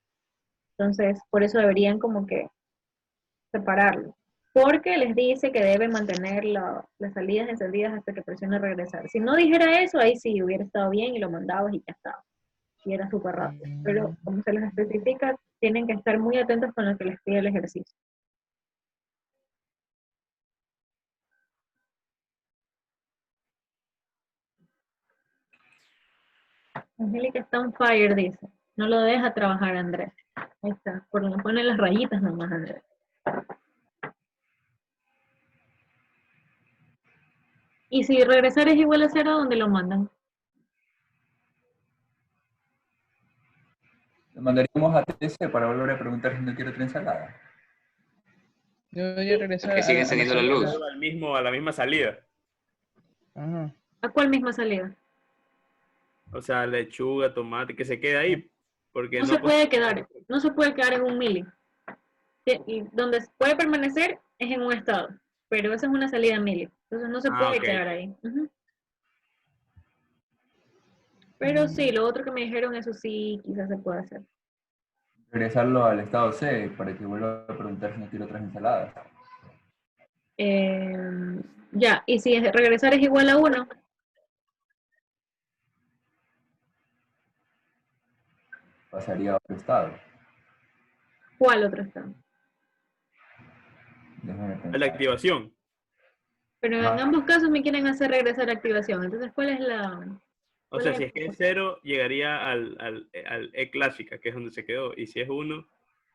Entonces, por eso deberían como que separarlo. porque les dice que deben mantener las salidas encendidas hasta que presione regresar. Si no dijera eso, ahí sí hubiera estado bien y lo mandabas y ya estaba. Y era súper rápido. Pero como se les especifica, tienen que estar muy atentos con lo que les pide el ejercicio. Angélica está on fire, dice. No lo deja trabajar, Andrés. Ahí está, por lo pone las rayitas nomás, Andrés. Y si regresar es igual a 0, ¿dónde lo mandan?
Lo mandaríamos a TC para volver a preguntar si no quiere otra ensalada.
Debería
Es
regresar
que sigue
a la
encendiendo la
salida.
luz.
A la misma salida.
Ajá.
¿A cuál misma salida?
O sea, lechuga, tomate, que se quede ahí. Porque
No
no
se puede quedar, no se puede quedar en un mili. Y donde puede permanecer es en un estado, pero esa es una salida mili. Entonces no se puede
ok.
quedar ahí. Ujú. Pero sí, lo otro que me dijeron, eso sí, quizás se puede hacer.
Regresarlo al estado C para que vuelva a preguntar si no quiere otras ensaladas.
Ya, y si regresar es igual a 1,
Pasaría a otro estado.
¿cuál otro estado?
Déjame
A la
pensar.
activación.
Pero en
Ajá.
ambos casos me quieren hacer regresar a activación. Entonces, ¿cuál es la...?
O sea, si es que es 0, llegaría al E clásica, que es donde se quedó. Y si es 1,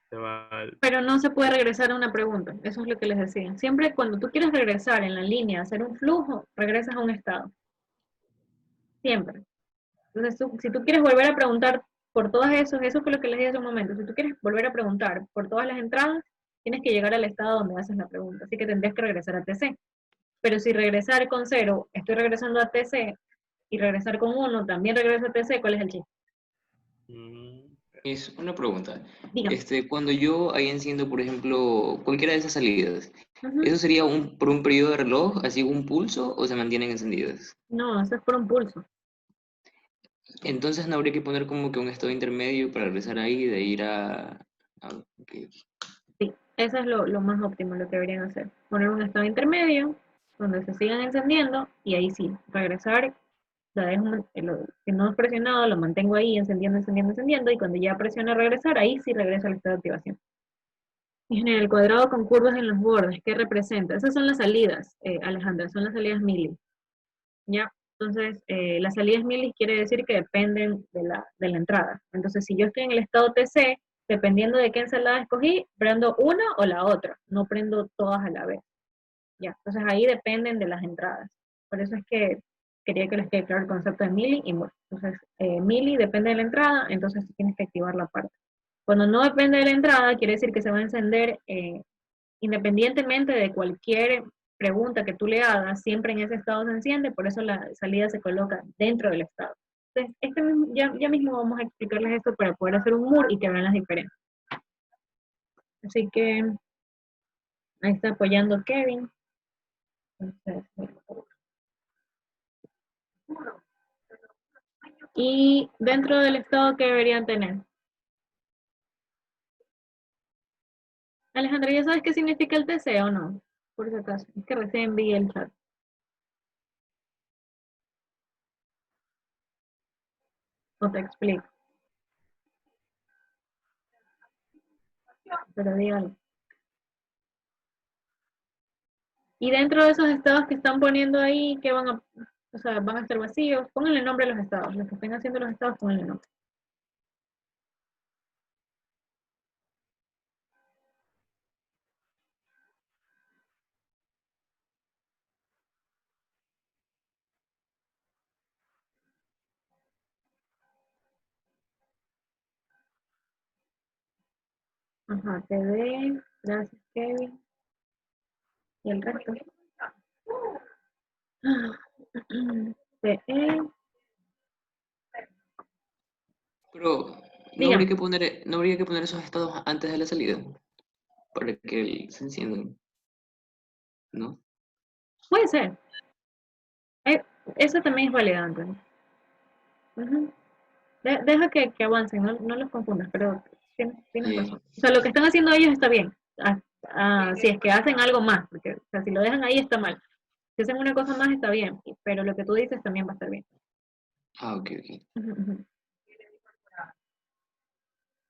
se va al...
Pero no se puede regresar a una pregunta. Eso es lo que les decía. Siempre cuando tú quieres regresar en la línea, hacer un flujo, regresas a un estado. Siempre. Entonces, si tú quieres volver a preguntar por todas esos, eso fue lo que les dije hace un momento. Si tú quieres volver a preguntar por todas las entradas, tienes que llegar al estado donde haces la pregunta. Así que tendrías que regresar a TC. Pero si regresar con 0, estoy regresando a TC, y regresar con 1, también regreso a TC, ¿cuál es el chiste?
Es una pregunta.
Dígame.
Cuando yo ahí enciendo, por ejemplo, cualquiera de esas salidas,
Ujú.
¿eso sería por un periodo de reloj, así un pulso, o se mantienen encendidas?
No, eso es por un pulso.
Entonces no habría que poner como que un estado intermedio para regresar ahí, de ir ok.
Sí, eso es lo más óptimo, lo que deberían hacer. Poner un estado intermedio, donde se sigan encendiendo, y ahí sí, regresar, la dejo, si no es presionado, lo mantengo ahí encendiendo, encendiendo, encendiendo, y cuando ya presione regresar, ahí sí regreso al estado de activación. Y en el cuadrado con curvas en los bordes, ¿qué representa? Esas son las salidas, Alejandra, son las salidas mili. ¿Ya? Entonces, las salidas mili quiere decir que dependen de la entrada. Entonces, si yo estoy en el estado TC, dependiendo de qué ensalada escogí, prendo una o la otra, no prendo todas a la vez. ¿Ya? Entonces, ahí dependen de las entradas. Por eso es que quería que les quede claro el concepto de mili y bueno. Entonces, mili depende de la entrada, entonces tienes que activar la parte. Cuando no depende de la entrada, quiere decir que se va a encender independientemente de cualquier pregunta que tú le hagas, siempre en ese estado se enciende, por eso la salida se coloca dentro del estado. Entonces, ya mismo vamos a explicarles esto para poder hacer un MUR y que vean las diferencias. Así que ahí está apoyando Kevin. Entonces, y dentro del estado, ¿qué deberían tener? Alejandra, ¿ya sabes qué significa el TC o no? Por si acaso, es que recién vi el chat. O te explico. Pero dígalo. Y dentro de esos estados que están poniendo ahí, que van a, o sea, van a estar vacíos, pónganle nombre a los estados. Los que estén haciendo los estados, pónganle nombre. Ajá, TD, gracias Kevin. Y el resto. TE,
Pero
dígame.
no habría que poner esos estados antes de la salida, para que se enciendan, ¿no?
Puede ser. Eso también es validante. Ujú. Deja que avancen, no los confundas, pero tienes
Sí.
razón. O sea, lo que están haciendo ellos está bien. Si es que hacen algo más, porque o sea, si lo dejan ahí está mal. Si hacen una cosa más está bien, pero lo que tú dices también va a estar bien.
Ah, ok, ok.
Ujú, ujú.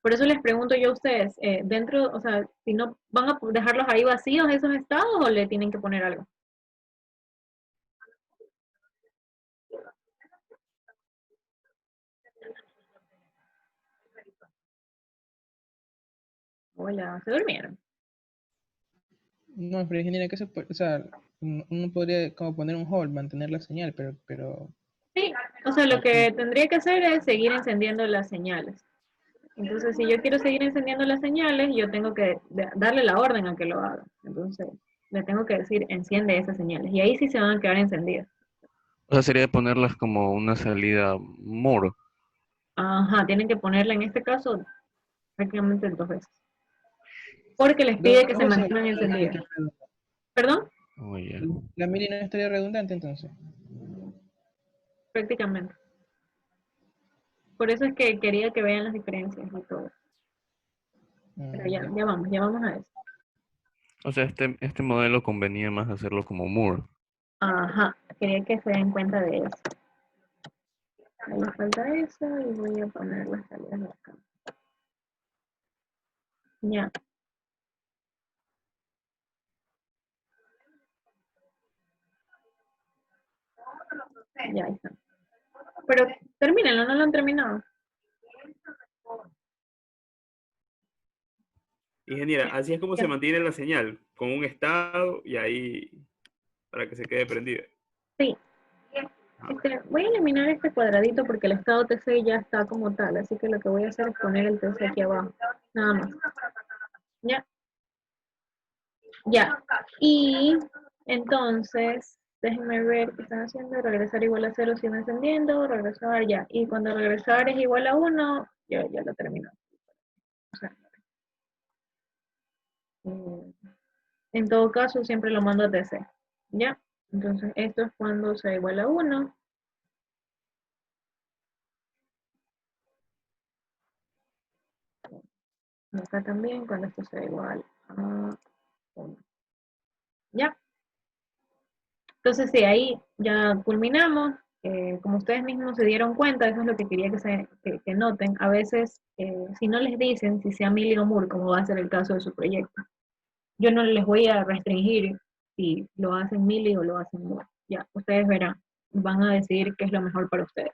Por eso les pregunto yo a ustedes, dentro, o sea, si no van a dejarlos ahí vacíos esos estados o le tienen que poner algo. Hola, se durmieron.
No, pero ingeniero, que o sea, uno podría como poner un hold, mantener la señal, pero
Sí, o sea, lo que tendría que hacer es seguir encendiendo las señales. Entonces, si yo quiero seguir encendiendo las señales, yo tengo que darle la orden a que lo haga. Entonces, le tengo que decir, enciende esas señales. Y ahí sí se van a quedar encendidas.
O sea, sería ponerlas como una salida muro.
Ajá, tienen que ponerla en este caso prácticamente 2 veces. Porque les
dos
pide que se
veces
mantengan encendidas. ¿Perdón?
Oh, ya.
la mili no estaría redundante entonces.
Prácticamente. Por eso es que quería que vean las diferencias y todo. Pero ya,
Ya.
ya vamos a eso.
O sea, este modelo convenía más hacerlo como muro.
Ajá, quería que se den cuenta de eso. Ahí le falta eso y voy a poner las salidas de acá. Ya, ya ahí está. Pero termínenlo, no lo han terminado.
Ingeniera, así es como se mantiene la señal, con un estado y ahí para que se quede prendida.
Sí. Voy a eliminar este cuadradito porque el estado TC ya está como tal, así que lo que voy a hacer es poner el TC aquí abajo, nada más. Ya, ya. Y entonces, déjenme ver qué están haciendo, regresar igual a 0 sigue encendiendo, regresar ya. Y cuando regresar es igual a 1, ya lo termino. O sea, en todo caso, siempre lo mando a TC. ¿Ya? Entonces, esto es cuando sea igual a 1. Y acá también, cuando esto sea igual a 1. ¿Ya? Entonces, sí, ahí ya culminamos. Como ustedes mismos se dieron cuenta, eso es lo que quería que noten. A veces, si no les dicen si sea Millie o Moore, como va a ser el caso de su proyecto, yo no les voy a restringir si lo hacen Millie o lo hacen Moore. Ya, ustedes verán, van a decidir qué es lo mejor para ustedes.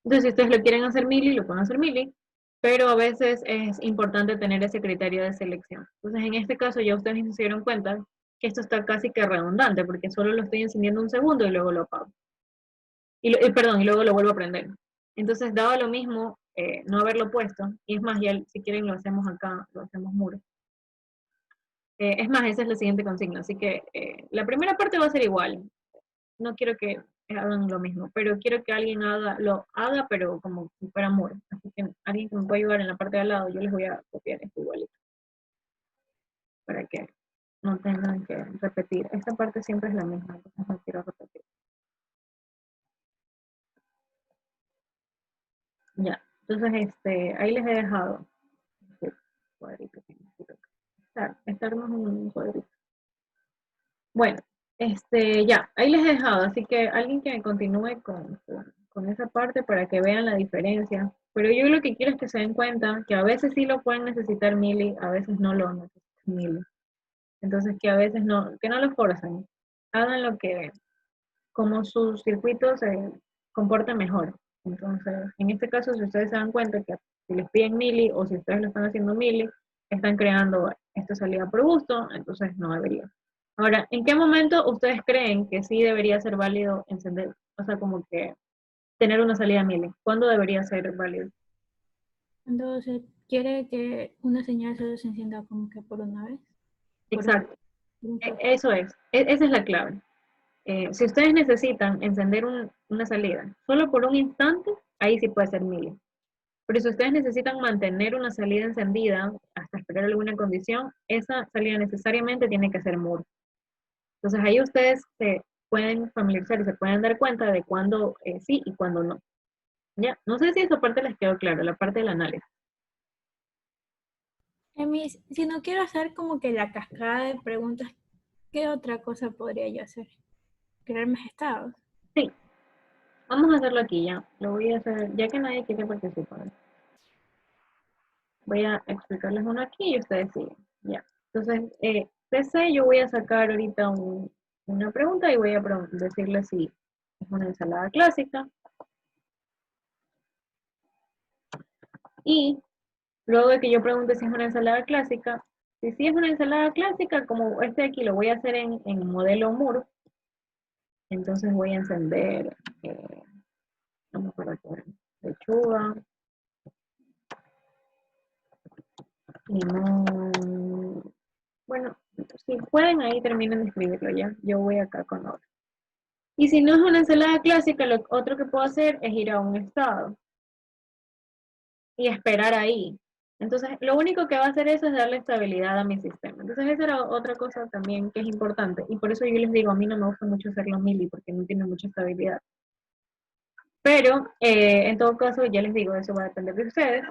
Entonces, si ustedes lo quieren hacer Millie, lo pueden hacer Millie, pero a veces es importante tener ese criterio de selección. Entonces, en este caso, ya ustedes mismos se dieron cuenta que esto está casi que redundante, porque solo lo estoy encendiendo un segundo y luego lo apago. Perdón, y luego lo vuelvo a prender. Entonces, daba lo mismo no haberlo puesto, y es más, ya si quieren lo hacemos acá, lo hacemos muro. Es más, esa es la siguiente consigna, así que la primera parte va a ser igual. No quiero que hagan lo mismo, pero quiero que alguien lo haga, pero como si fuera muro. Así que alguien que me pueda ayudar en la parte de al lado, yo les voy a copiar esto igualito, para que no tengan que repetir. Esta parte siempre es la misma, entonces no quiero repetir. Ya, entonces ahí les he dejado este cuadrito que necesito estarnos en un cuadrito. Bueno, ya, ahí les he dejado, así que alguien que continúe con esa parte para que vean la diferencia. Pero yo lo que quiero es que se den cuenta que a veces sí lo pueden necesitar Mili, a veces no lo necesitan Mili. Entonces que a veces no, que no lo forzan. Hagan lo que, como sus circuitos se comporten mejor. Entonces, en este caso, si ustedes se dan cuenta que si les piden Mili o si ustedes lo están haciendo Mili, están creando esta salida por gusto, entonces no debería. Ahora, ¿en qué momento ustedes creen que sí debería ser válido encender, o sea, como que tener una salida Mili? ¿Cuándo debería ser válido?
Entonces, ¿quiere que una señal solo se encienda como que por una vez?
Exacto. Eso es. Esa es la clave. Si ustedes necesitan encender una salida solo por un instante, ahí sí puede ser Mili. Pero si ustedes necesitan mantener una salida encendida hasta esperar alguna condición, esa salida necesariamente tiene que ser Moore. Entonces ahí ustedes se pueden familiarizar y se pueden dar cuenta de cuándo sí y cuándo no. ¿Ya? No sé si esa parte les quedó claro, la parte del análisis.
Si no quiero hacer como que la cascada de preguntas, ¿qué otra cosa podría yo hacer? Crear más estados.
Sí, vamos a hacerlo aquí ya. Lo voy a hacer, ya que nadie quiere participar. Voy a explicarles uno aquí y ustedes siguen. Ya. Entonces, TC, yo voy a sacar ahorita una pregunta y voy a decirle si es una ensalada clásica. Y luego de que yo pregunte si es una ensalada clásica, si sí es una ensalada clásica, como este de aquí lo voy a hacer en modelo Moore, entonces voy a encender, vamos a ver, lechuga, limón. Bueno, si pueden ahí terminen de escribirlo ya. Yo voy acá con otro. Y si no es una ensalada clásica, lo otro que puedo hacer es ir a un estado y esperar ahí. Entonces, lo único que va a hacer eso es darle estabilidad a mi sistema. Entonces, esa era otra cosa también que es importante. Y por eso yo les digo, a mí no me gusta mucho hacerlo mili porque no tiene mucha estabilidad. Pero, en todo caso, ya les digo, eso va a depender de ustedes.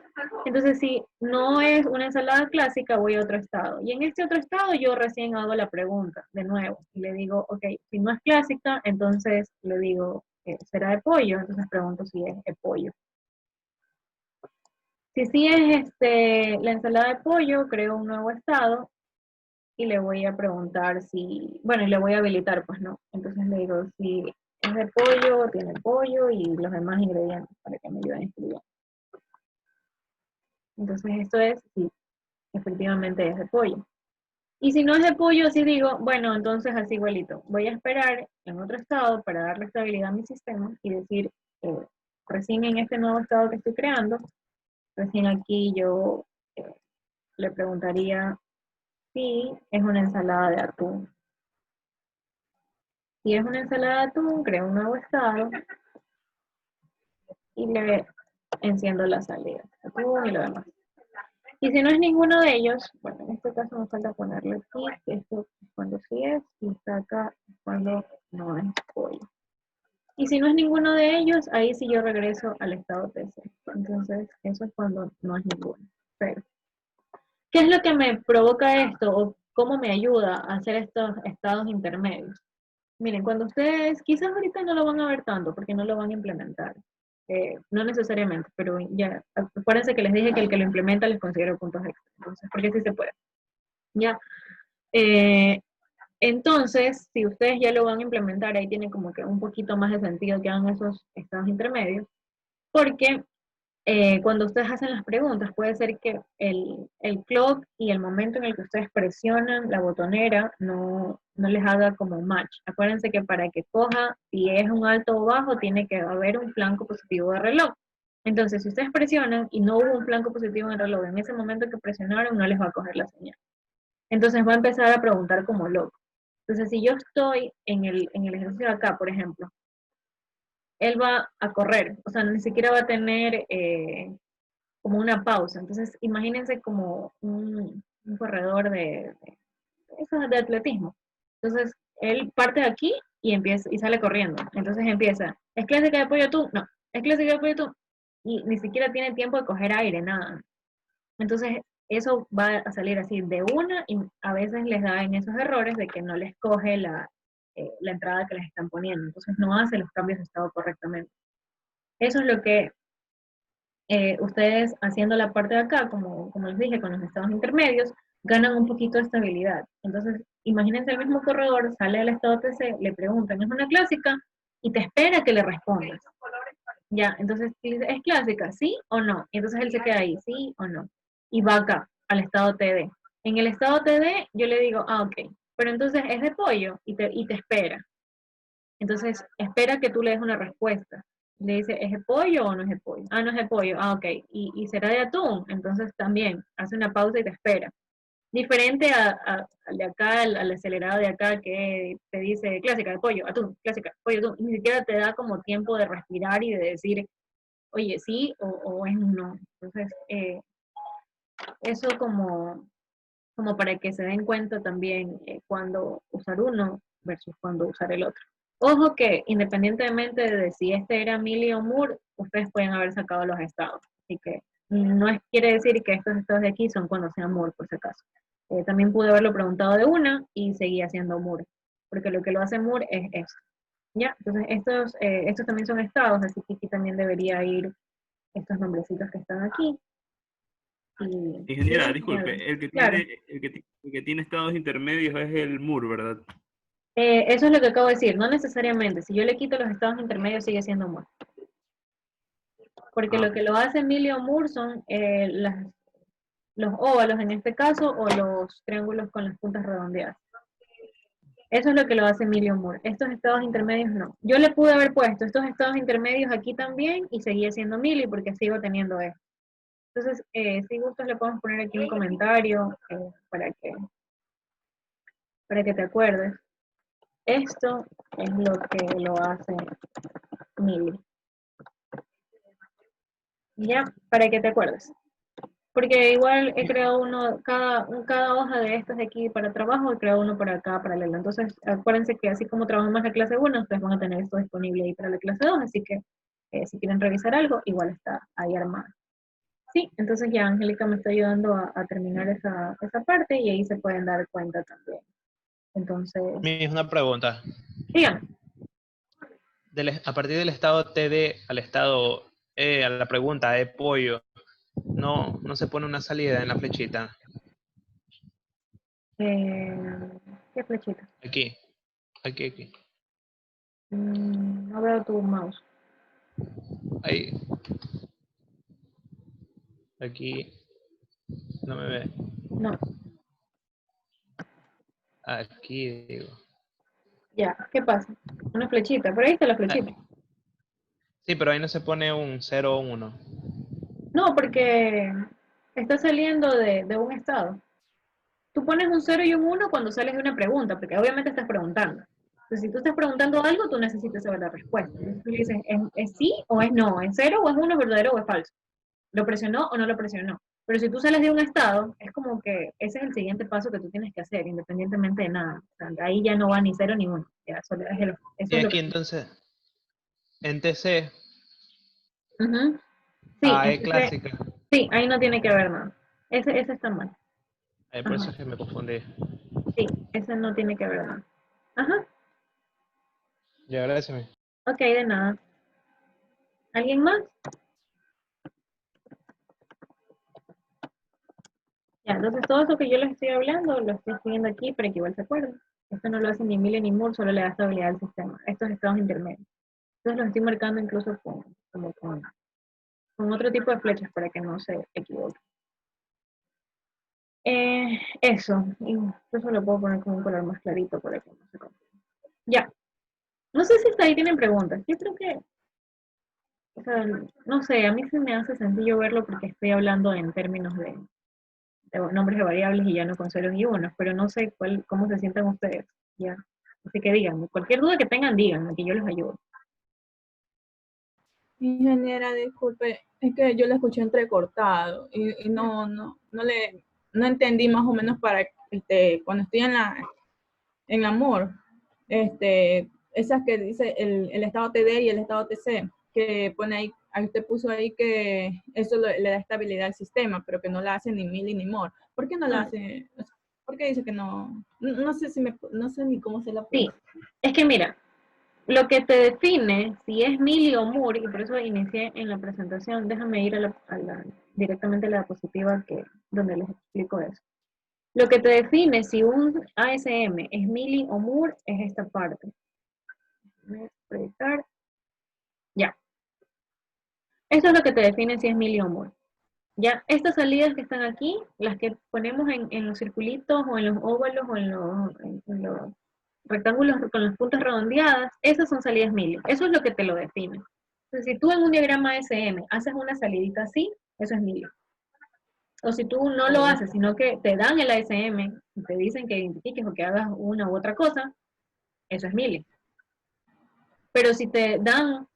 Entonces, si no es una ensalada clásica, voy a otro estado. Y en este otro estado, yo recién hago la pregunta de nuevo. Y le digo, ok, si no es clásica, entonces le digo, ¿será de pollo? Entonces pregunto si es de pollo. Si sí es la ensalada de pollo, creo un nuevo estado. Y le voy a preguntar si, bueno, y le voy a habilitar, pues no. Entonces le digo si es de pollo, tiene pollo y los demás ingredientes para que me ayuden a escribir. Entonces esto es si efectivamente es de pollo. Y si no es de pollo, sí digo, bueno, entonces así igualito. Voy a esperar en otro estado para darle estabilidad a mi sistema y decir, recién en este nuevo estado que estoy creando, recién aquí yo le preguntaría si es una ensalada de atún. Si es una ensalada de atún, creo un nuevo estado y le enciendo la salida. Atún y lo demás. Y si no es ninguno de ellos, bueno, en este caso me falta ponerle aquí, que esto es cuando sí es, y está acá es cuando no es pollo. Y si no es ninguno de ellos, ahí sí yo regreso al estado TC. Entonces, eso es cuando no es ninguno. Pero, ¿qué es lo que me provoca esto o cómo me ayuda a hacer estos estados intermedios? Miren, cuando ustedes, quizás ahorita no lo van a ver tanto porque no lo van a implementar. No necesariamente, pero ya, acuérdense que les dije que el que lo implementa les considero puntos extra. Entonces, porque sí se puede. Ya. Entonces, si ustedes ya lo van a implementar, ahí tiene como que un poquito más de sentido que hagan esos estados intermedios, porque cuando ustedes hacen las preguntas, puede ser que el clock y el momento en el que ustedes presionan la botonera no les haga como match. Acuérdense que para que coja, si es un alto o bajo, tiene que haber un flanco positivo de reloj. Entonces, si ustedes presionan y no hubo un flanco positivo en el reloj, en ese momento que presionaron, no les va a coger la señal. Entonces va a empezar a preguntar como loco. Entonces, si yo estoy en el ejercicio de acá, por ejemplo, él va a correr, o sea, ni siquiera va a tener como una pausa. Entonces, imagínense como un corredor de atletismo. Entonces, él parte de aquí y empieza y sale corriendo. Entonces empieza, ¿es clásica de pollo tú? No, es clásica de pollo tú. Y ni siquiera tiene tiempo de coger aire, nada. Entonces, eso va a salir así de una y a veces les da en esos errores de que no les coge la entrada que les están poniendo. Entonces, no hace los cambios de estado correctamente. Eso es lo que ustedes haciendo la parte de acá, como les dije, con los estados intermedios, ganan un poquito de estabilidad. Entonces, imagínense el mismo corredor, sale del estado TC, le preguntan, ¿es una clásica? Y te espera que le respondas. Ya, entonces, ¿es clásica? ¿Sí o no? Entonces él se queda ahí, ¿sí o no? Y va acá, al estado TD. En el estado TD, yo le digo, ok, pero entonces es de pollo y te espera. Entonces, espera que tú le des una respuesta. Le dice, ¿es de pollo o no es de pollo? Ah, no es de pollo. Ah, ok. ¿Y será de atún? Entonces también hace una pausa y te espera. Diferente al de acá, al acelerado de acá que te dice clásica de pollo, atún, clásica, pollo, atún. Ni siquiera te da como tiempo de respirar y de decir, oye, sí o es un no. Entonces, eso como para que se den cuenta también cuándo usar uno versus cuándo usar el otro. Ojo que independientemente de si este era Millie o Moore, ustedes pueden haber sacado los estados. Así que No quiere decir que estos estados de aquí son cuando sea Moore, por si acaso. También pude haberlo preguntado de una y seguía siendo Moore, porque lo que lo hace Moore es eso. ¿Ya? Entonces, estos también son estados, así que aquí también debería ir estos nombrecitos que están aquí.
Ingeniera, disculpe,
claro.
el que tiene estados intermedios es el Moore, ¿verdad?
Eso es lo que acabo de decir, no necesariamente. Si yo le quito los estados intermedios, sigue siendo Moore. Porque lo que lo hace Emilio Moore son los óvalos en este caso, o los triángulos con las puntas redondeadas. Eso es lo que lo hace Emilio Moore. Estos estados intermedios no. Yo le pude haber puesto estos estados intermedios aquí también y seguía siendo Emilio porque sigo teniendo esto. Entonces, si gustas le podemos poner aquí un comentario para que te acuerdes. Esto es lo que lo hace Emilio. Ya, para que te acuerdes. Porque igual he creado uno, cada hoja de estas de aquí para trabajo, he creado uno para cada paralelo. Entonces, acuérdense que así como trabajamos la clase 1, ustedes van a tener esto disponible ahí para la clase 2, así que si quieren revisar algo, igual está ahí armado. Sí, entonces ya Angélica me está ayudando a terminar esa parte y ahí se pueden dar cuenta también. Entonces...
Es una pregunta.
Dígame.
A partir del estado TD al estado E, a la pregunta de pollo, no se pone una salida en la flechita.
¿Qué flechita?
Aquí.
No veo tu mouse.
Ahí. Aquí. No me ve.
No.
Aquí digo.
Ya, ¿qué pasa? Una flechita, por ahí está la flechita.
Sí, pero ahí no se pone un 0 o un 1.
No, porque está saliendo de un estado. Tú pones un 0 y un 1 cuando sales de una pregunta, porque obviamente estás preguntando. Entonces, si tú estás preguntando algo, tú necesitas saber la respuesta. Entonces, tú le dices, ¿es sí o es no? ¿Es 0 o es 1, verdadero o es falso? ¿Lo presionó o no lo presionó? Pero si tú sales de un estado, es como que ese es el siguiente paso que tú tienes que hacer, independientemente de nada. O sea, ahí ya no va ni 0 ni 1. Ya, eso
Y
es lo
aquí
que...
entonces, en TC,
Sí,
AE clásica.
Sí, ahí no tiene que ver nada. Ese está mal.
Por eso es que me confundí.
Sí, ese no tiene que ver nada. Ajá.
Ya, agradeceme.
Ok, de nada. ¿Alguien más? Ya, entonces todo eso que yo les estoy hablando, lo estoy escribiendo aquí para que igual se acuerden. Esto no lo hace ni Emile ni Moore, solo le da estabilidad al sistema. Estos estados intermedios. Entonces los estoy marcando incluso con otro tipo de flechas para que no se equivoquen. Eso. Incluso lo puedo poner con un color más clarito para que no se confunda. Ya. No sé si hasta ahí tienen preguntas. Yo creo que, o sea, no sé, a mí se me hace sencillo verlo porque estoy hablando en términos de nombres de variables y ya no con ceros y unos, pero no sé cómo se sientan ustedes, ya. Así que díganme, cualquier duda que tengan, díganme, que yo les ayudo.
Ingeniera, disculpe, es que yo le escuché entrecortado y no entendí más o menos para cuando estoy en Amor, esas que dice el estado TD y el estado TC, que pone ahí usted puso ahí que eso le da estabilidad al sistema, pero que no la hace ni Milli ni Moore. ¿Por qué no la hace? ¿Por qué dice que no? No sé no sé ni cómo se la puede.
Sí, es que mira, lo que te define si es Milli o Moore, y por eso inicié en la presentación, déjame ir directamente a la diapositiva donde les explico eso. Lo que te define si un ASM es Milli o Moore es esta parte. Déjame proyectar. Ya. Esto es lo que te define si es Milli o Moore. Ya, estas salidas que están aquí, las que ponemos en los circulitos o en los óvalos o en los rectángulos con las puntas redondeadas, esas son salidas Milli. Eso es lo que te lo define. Entonces, si tú en un diagrama SM haces una salidita así, eso es Milli. O si tú no lo haces, sino que te dan el ASM y te dicen que identifiques o que hagas una u otra cosa, eso es Milli. Pero si te dan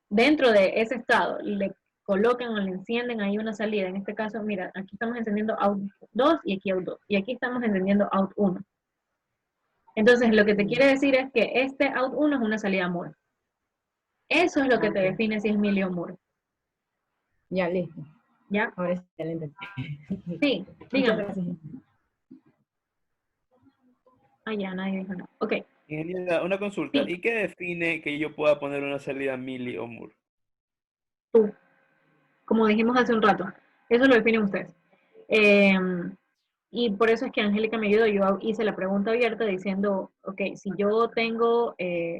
dentro de ese estado, le colocan o le encienden ahí una salida, en este caso, mira, aquí estamos encendiendo out 2 y aquí out 2, y aquí estamos encendiendo out 1. Entonces, lo que te quiere decir es que este out 1 es una salida Moore. Eso es lo que te define si es Milli o Moore.
Ya, listo.
¿Ya?
Ahora sí ya lo entendí.
Sí,
Muchas
dígame.
gracias.
Ah, ya, nadie dijo nada. Ok,
Ingeniera, una consulta. ¿Y qué define que yo pueda poner una salida Milli o Moore?
tú, como dijimos hace un rato, eso lo definen ustedes. Eh, y por eso es que Angélica me ayudó. Yo hice la pregunta abierta diciendo, ok, si yo tengo,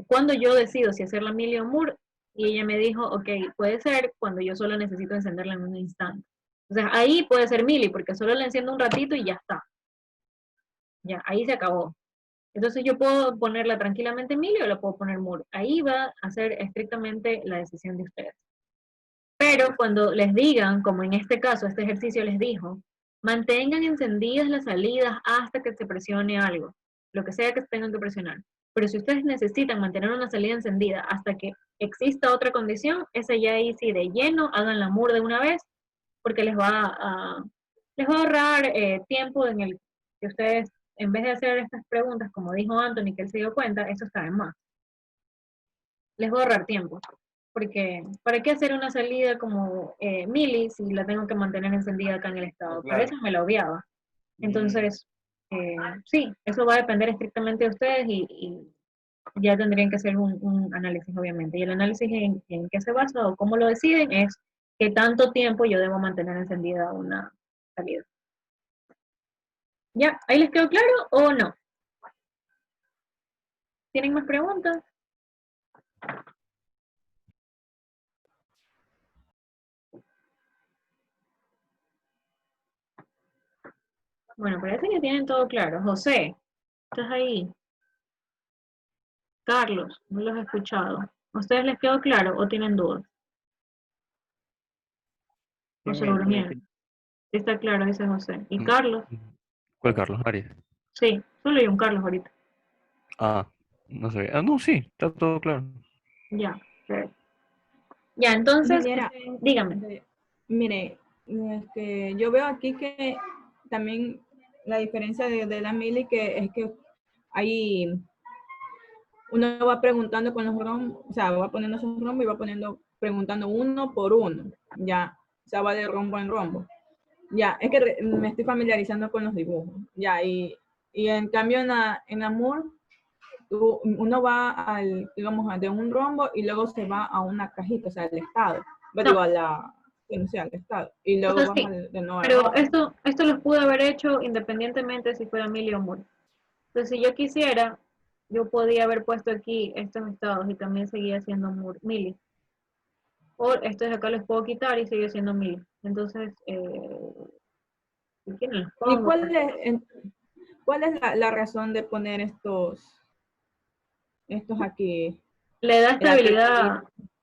¿cuándo yo decido si hacer la Milli o Moore? Y ella me dijo, ok, puede ser cuando yo solo necesito encenderla en un instante. Entonces ahí puede ser Milli, porque solo la enciendo un ratito y ya está. Ya, ahí se acabó. Entonces yo puedo ponerla tranquilamente en Milli o la puedo poner Moore. Ahí va a ser estrictamente la decisión de ustedes. Pero cuando les digan, como en este caso, este ejercicio les dijo, mantengan encendidas las salidas hasta que se presione algo, lo que sea que tengan que presionar. Pero si ustedes necesitan mantener una salida encendida hasta que exista otra condición, esa ya ahí sí de lleno, hagan la MUR de una vez, porque les va a ahorrar tiempo en el que ustedes, en vez de hacer estas preguntas, como dijo Anthony, que él se dio cuenta, eso está de más. Les va a ahorrar tiempo. Porque, ¿para qué hacer una salida como Mili si la tengo que mantener encendida acá en el estado? Para eso me la obviaba. Entonces, sí, eso va a depender estrictamente de ustedes y ya tendrían que hacer un análisis, obviamente. Y el análisis en qué se basa o cómo lo deciden es qué tanto tiempo yo debo mantener encendida una salida. ¿Ya? ¿Ahí les quedó claro o no? ¿Tienen más preguntas? Bueno, parece que tienen todo claro. José, ¿estás ahí? Carlos, no los he escuchado. ¿A ustedes les quedó claro o tienen dudas? ¿O se durmieron? Está claro, dice José. ¿Y Carlos?
¿Cuál Carlos? Arias.
Sí, solo hay un Carlos ahorita.
Ah, no sé. Ah, no, sí, está todo claro.
Ya, perfecto. Ya, entonces,
Ingeniera,
dígame.
Mire, yo veo aquí que también la diferencia de la mili que es que ahí uno va preguntando con los rombos, o sea, va poniendo sus rombos y va preguntando uno por uno, ya, o sea, va de rombo en rombo. Ya, es que me estoy familiarizando con los dibujos, ya, y en cambio en Amor, uno va digamos, de un rombo y luego se va a una cajita, o sea, al estado, digo, no sé, al estado, y luego vas
Sí,
de nuevo al
pero
rombo.
esto lo pude haber hecho independientemente si fuera Millie o Moore. Entonces, si yo quisiera, yo podía haber puesto aquí estos estados y también seguía siendo Millie. O estos de acá los puedo quitar y sigue siendo Millie. Entonces, si quieren los
¿Y
pongo.
cuál es la razón de poner estos aquí?
Le da
El atribuir.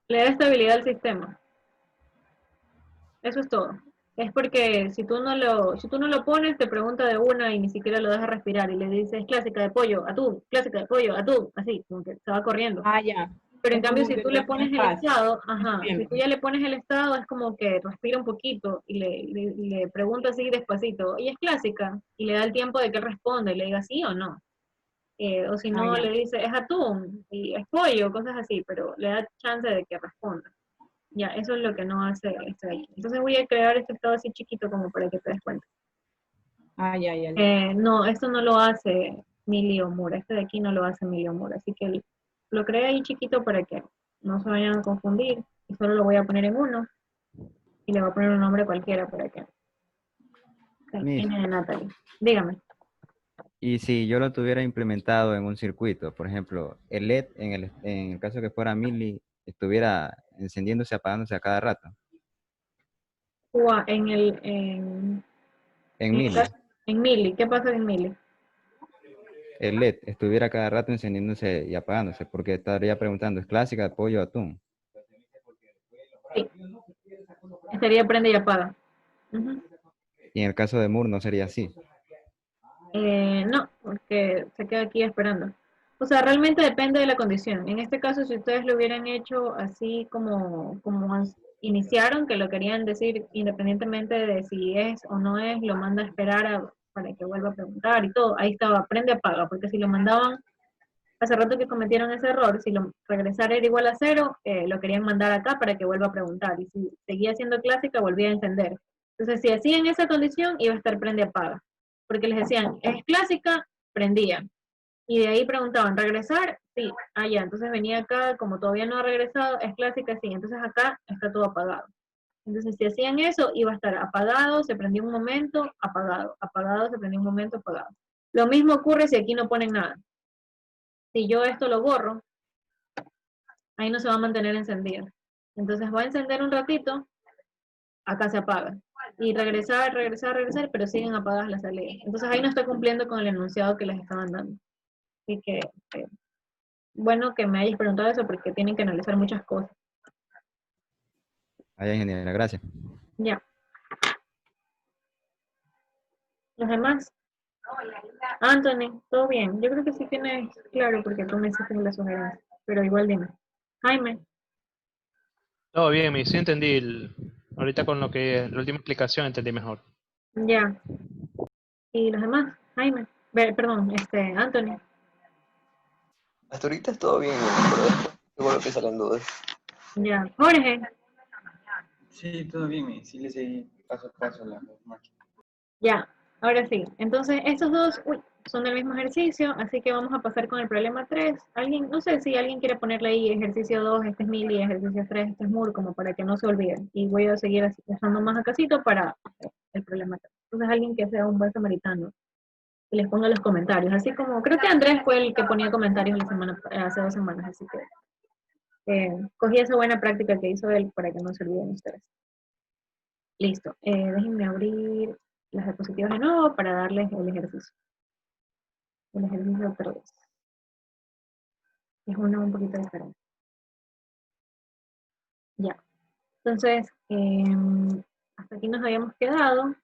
estabilidad al sistema. Eso es todo. Es porque si tú no lo pones, te pregunta de una y ni siquiera lo dejas respirar y le dices clásica de pollo, atún, clásica de pollo, atún, así, como que se va corriendo.
Ah, ya.
Pero en
Es
cambio,
como
si
que
tú
te
le
da
pones el
espacio,
estado, si
tiempo.
tú ya le pones el estado, es como que respira un poquito y le pregunta así despacito, ¿y es clásica? Y le da el tiempo de que responda y le diga sí o no. O si
Ah,
no,
ya.
le dice es atún y es pollo, cosas así, pero le da chance de que responda. Ya, eso es lo que no hace esto de aquí. Entonces voy a crear este estado así chiquito como para que te des cuenta.
Ah, ya, ya.
No, esto no lo hace Millie Moore, este de aquí no lo hace Millie Moore, así que lo creé ahí chiquito para que no se vayan a confundir y solo lo voy a poner en uno y le voy a poner un nombre cualquiera para que...
Miss,
N de Natalie. Dígame.
y si yo lo tuviera implementado en un circuito, por ejemplo, el LED, en el caso que fuera Mili, estuviera encendiéndose, apagándose a cada rato.
En
En Mili,
Millie, ¿qué pasa en Millie?
el LED estuviera cada rato encendiéndose y apagándose, porque estaría preguntando, ¿es clásica, pollo, atún?
Sí, estaría prende y apaga. Ujú.
Y en el caso de Moore no sería así.
No, porque se queda aquí esperando. O sea, realmente depende de la condición. En este caso, si ustedes lo hubieran hecho así como iniciaron, que lo querían decir independientemente de si es o no es, lo manda a esperar para que vuelva a preguntar y todo. Ahí estaba, prende, apaga, porque si lo mandaban hace rato que cometieron ese error, si lo regresar era igual a 0, lo querían mandar acá para que vuelva a preguntar. Y si seguía siendo clásica, volvía a encender. Entonces, si hacían esa condición, iba a estar prende apaga. Porque les decían, es clásica, prendían. Y de ahí preguntaban, ¿regresar? Sí. Ah, ya. Entonces venía acá, como todavía no ha regresado, es clásica, sí. Entonces acá está todo apagado. Entonces, si hacían eso, iba a estar apagado, se prendía un momento, apagado. Apagado, se prendía un momento, apagado. Lo mismo ocurre si aquí no ponen nada. Si yo esto lo borro, ahí no se va a mantener encendido. Entonces va a encender un ratito, acá se apaga. Y regresar, regresar, regresar, pero siguen apagadas las salidas. Entonces ahí no está cumpliendo con el enunciado que les estaban dando. Así que, bueno que me hayas preguntado eso porque tienen que analizar muchas cosas.
Ahí, ingeniera, gracias.
Ya. Los demás. Anthony, todo bien. Yo creo que sí tienes claro porque tú me hiciste la sugerencia. Pero igual dime. Jaime.
Todo bien, sí entendí. Ahorita con lo que la última explicación entendí mejor.
Ya. ¿Y los demás? Jaime. Perdón, Anthony.
Hasta ahorita es todo bien, pero después seguro que salen dudas.
Ya. Jorge.
Sí, todo bien, sí le seguí paso a paso la máquina.
Ya. Ahora sí. Entonces, estos dos son del mismo ejercicio, así que vamos a pasar con el problema 3. Alguien, no sé si alguien quiere ponerle ahí ejercicio 2, este es Mili, ejercicio 3, este es Moore, como para que no se olviden. Y voy a seguir usando más acasito para el problema 3. Entonces, alguien que sea un buen samaritano y les ponga los comentarios. Así como, creo que Andrés fue el que ponía comentarios hace 2 semanas, así que cogí esa buena práctica que hizo él para que no se olviden ustedes. Listo. Déjenme abrir las diapositivas de nuevo para darles el ejercicio. El ejercicio 3. Es uno un poquito diferente. Ya. Entonces, hasta aquí nos habíamos quedado.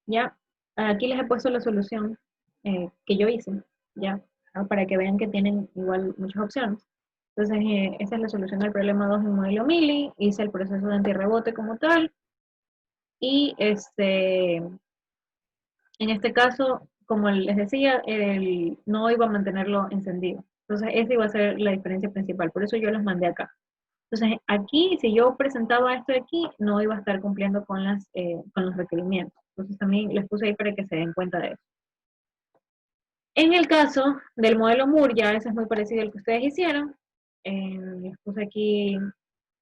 Ya. Aquí les he puesto la solución que yo hice. Ya. Para que vean que tienen igual muchas opciones. Entonces, esta es la solución del problema 2 en modelo Mili. Hice el proceso de antirrebote como tal. Y en este caso, como les decía, no iba a mantenerlo encendido. Entonces, esa iba a ser la diferencia principal. Por eso yo los mandé acá. Entonces, aquí, si yo presentaba esto de aquí, no iba a estar cumpliendo con los requerimientos. Entonces, también les puse ahí para que se den cuenta de eso. En el caso del modelo Moore, ya ese es muy parecido al que ustedes hicieron. Les puse aquí,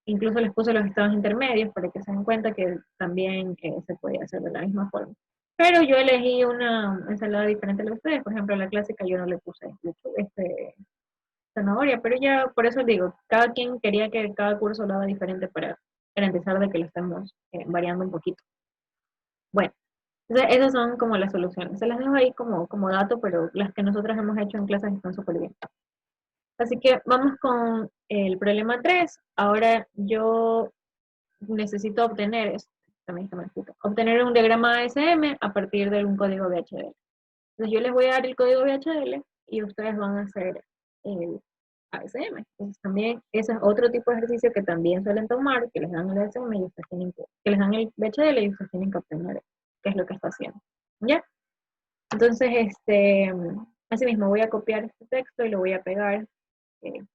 incluso les puse los estados intermedios para que se den cuenta que también se podía hacer de la misma forma. Pero yo elegí una ensalada diferente a la de ustedes. Por ejemplo, a la clásica yo no le puse zanahoria, pero ya por eso digo, cada quien quería que cada curso lo haga diferente para garantizar de que lo estamos variando un poquito. Bueno, entonces esas son como las soluciones. Se las dejo ahí como dato, pero las que nosotros hemos hecho en clases están súper bien. Así que vamos con el problema 3. Ahora yo necesito obtener un diagrama ASM a partir de un código VHDL. Entonces yo les voy a dar el código VHDL y ustedes van a hacer el ASM. Entonces también ese es otro tipo de ejercicio que también suelen tomar, que les dan el ASM y ustedes tienen que les dan el VHDL y ustedes tienen que obtener qué es lo que está haciendo. ¿Ya? Entonces, así mismo voy a copiar este texto y lo voy a pegar.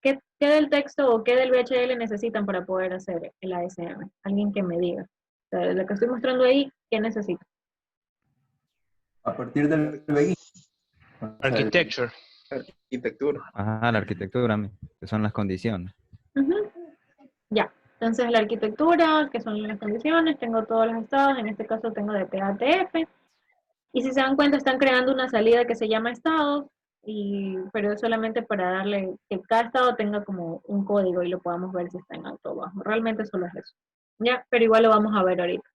¿Qué del texto o qué del VHDL necesitan para poder hacer el ASM? Alguien que me diga. O sea, lo que estoy mostrando ahí, ¿qué necesito?
A partir del VI.
Architecture.
Arquitectura.
Ajá, la arquitectura, que son las condiciones.
Ya, entonces la arquitectura, que son las condiciones, tengo todos los estados, en este caso tengo de PATF, y si se dan cuenta están creando una salida que se llama estado, pero es solamente para darle que cada estado tenga como un código y lo podamos ver si está en alto o bajo, realmente solo es eso, ya, pero igual lo vamos a ver ahorita.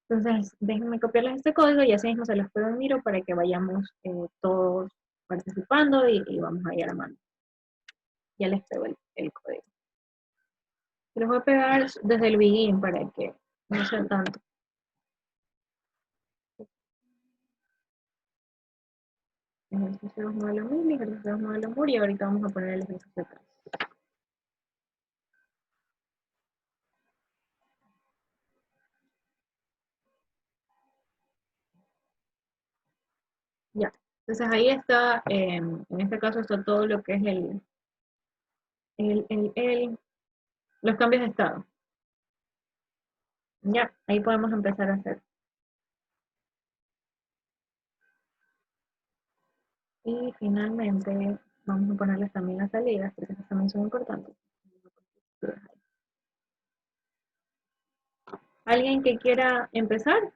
Entonces, déjenme copiarles este código y así mismo se los puedo miro para que vayamos todos participando y vamos a ir armando. Ya les pego el código. Se los voy a pegar desde el begin para que no sea tanto. Ejercicio 2 modelo Mili, ejercicio 2 modelo Moore y ahorita vamos a poner el ejercicio 3. Ya, entonces ahí está, en este caso está todo lo que es los cambios de estado. Ya, ahí podemos empezar a hacer. Y finalmente vamos a ponerles también las salidas, porque esas también son importantes. ¿Alguien que quiera empezar?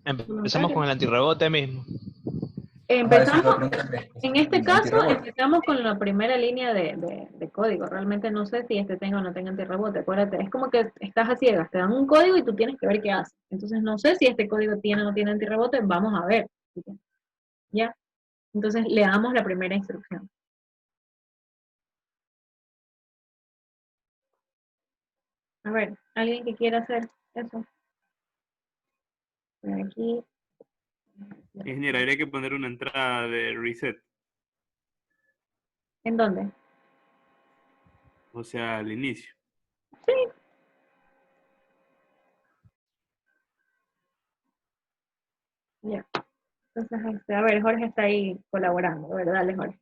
Empezamos con el antirrebote mismo.
Ajá, eso iba a
Empezamos,
preguntarle.
en este caso,
Antirrebote.
empezamos con la primera línea de código. Realmente no sé si este tenga o no tenga antirrebote. Acuérdate, es como que estás a ciegas, te dan un código y tú tienes que ver qué hace. Entonces no sé si este código tiene o no tiene antirrebote, vamos a ver. ¿Ya? Entonces le damos la primera instrucción. A ver, ¿alguien que quiera hacer eso? Por aquí.
Ingeniero, habría que poner una entrada de reset,
¿En dónde?
o sea, al inicio.
Sí. Ya. Entonces, a ver, Jorge está ahí colaborando, ¿verdad? Dale, Jorge.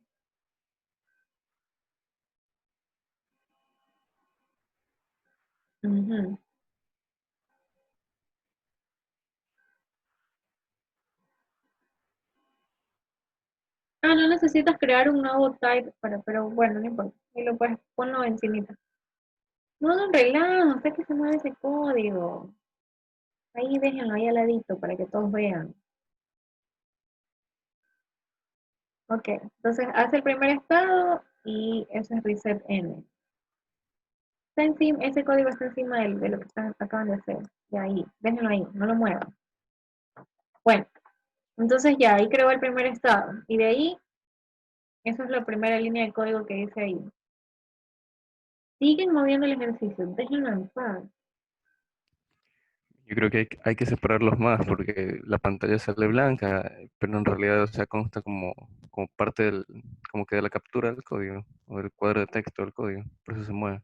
Ujú. Ah, no necesitas crear un nuevo type, pero bueno, no importa. Ahí lo puedes, ponlo encimita. No hagan relajo, sé que se mueve ese código. Ahí déjenlo ahí al ladito para que todos vean. Ok, entonces hace el primer estado y ese es reset n. Está encima, ese código está encima de lo que acaban de hacer. De ahí, déjenlo ahí, no lo muevan. Bueno, entonces ya ahí creó el primer estado. Y de ahí, esa es la primera línea de código que dice ahí. Siguen moviendo el ejercicio, déjenlo en paz.
Yo creo que hay que separarlos más porque la pantalla sale blanca, pero en realidad, o sea, consta como parte como que de la captura del código o del cuadro de texto del código, por eso se mueve.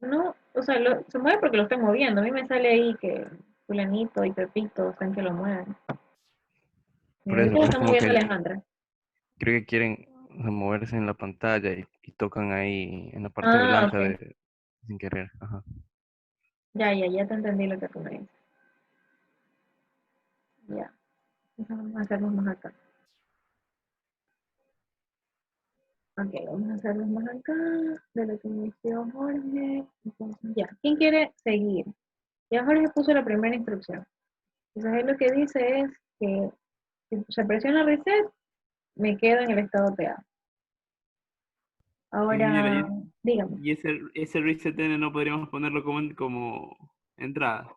No, o sea, se mueve porque lo estoy moviendo. A mí me sale ahí que fulanito y Pepito están que lo mueven.
Por
Ahorita
eso,
lo
pero es
está
como
moviendo
que
Alejandra.
creo que quieren, o sea, moverse en la pantalla y tocan ahí en la parte
Ah,
blanca
ok.
sin querer. Ajá.
Ya te entendí lo que tú me dices. Ya. Entonces vamos a hacerlos más acá. Ok, vamos a hacerlos más acá. De lo que inició Jorge. Entonces, ya. ¿Quién quiere seguir? Ya Jorge puso la primera instrucción. Entonces él lo que dice es que si se presiona reset, me quedo en el estado TA.
Ingeniero,
Ahora, dígame.
y ese reset n no podríamos ponerlo como entrada.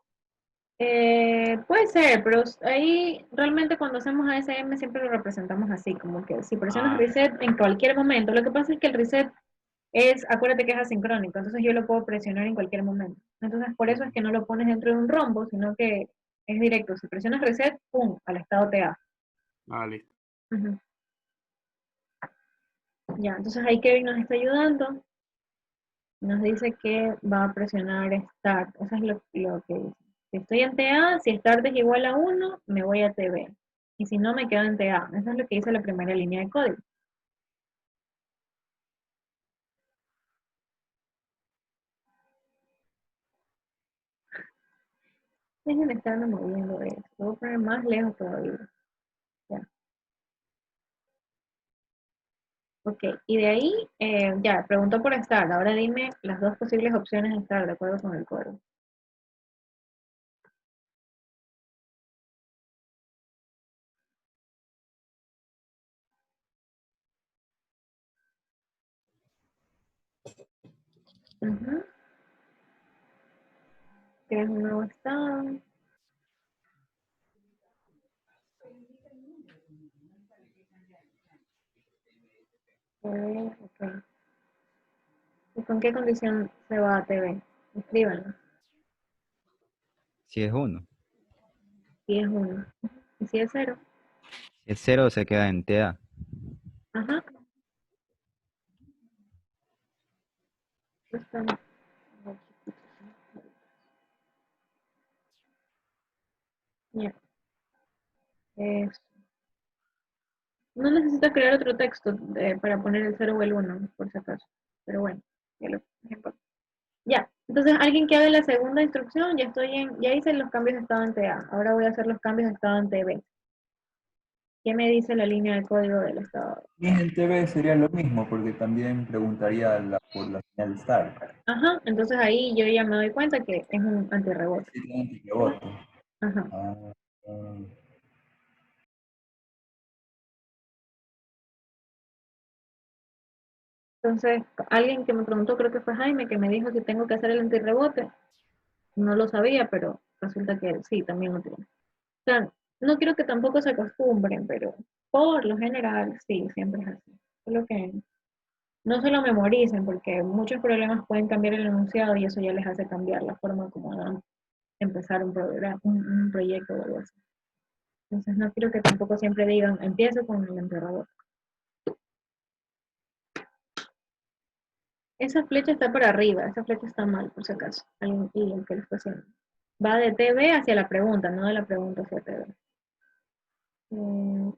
Puede ser, pero ahí realmente cuando hacemos ASM siempre lo representamos así, como que si presionas
Ah,
reset en cualquier momento, lo que pasa es que el reset acuérdate que es asincrónico, entonces yo lo puedo presionar en cualquier momento. Entonces por eso es que no lo pones dentro de un rombo, sino que es directo. Si presionas reset, ¡pum!, al estado TA.
listo.
Ujú. Ya, entonces ahí Kevin nos está ayudando. Nos dice que va a presionar Start. Eso es lo que dice. Si estoy en TA, si Start es igual a 1, me voy a TB. Y si no, me quedo en TA. Eso es lo que dice la primera línea de código. Dejen de estarme moviendo eso. Lo voy a poner más lejos todavía. Ya. Ok, y de ahí, ya, preguntó por Start. Ahora dime las dos posibles opciones de Start de acuerdo con el código. Ujú. ¿Quieres un nuevo estado? Ok. ¿Y con qué condición se va a TV? Escríbanlo.
Si es 1.
Si es 1. ¿Y si es 0?
Si es 0 se queda en TA.
Ajá. Están- Ya. Eso. No necesitas crear otro texto para poner el 0 o el 1, por si acaso. Pero bueno. Ya, no importa. Ya, entonces alguien que haga la segunda instrucción, ya hice los cambios de estado en TA. Ahora voy a hacer los cambios de estado en TB. ¿Qué me dice la línea de código del estado?
Y en TV sería lo mismo, porque también preguntaría por la señal start.
Ajá, entonces ahí yo ya me doy cuenta que es un antirrebote.
Sí, tiene antirrebote.
Ajá.
Ah,
Entonces, alguien que me preguntó, creo que fue Jaime, que me dijo si tengo que hacer el antirrebote. No lo sabía, pero resulta que sí, también lo tiene. O sea, no quiero que tampoco se acostumbren, pero por lo general, sí, siempre es así. Solo que no se lo memoricen, porque muchos problemas pueden cambiar el enunciado y eso ya les hace cambiar la forma como van a empezar un programa, un proyecto o algo así. Entonces no quiero que tampoco siempre digan, empiezo con el antirrebote. Esa flecha está para arriba, esa flecha está mal, por si acaso. Alguien y el que lo está haciendo. Va de TV hacia la pregunta, no de la pregunta hacia TV. Mm,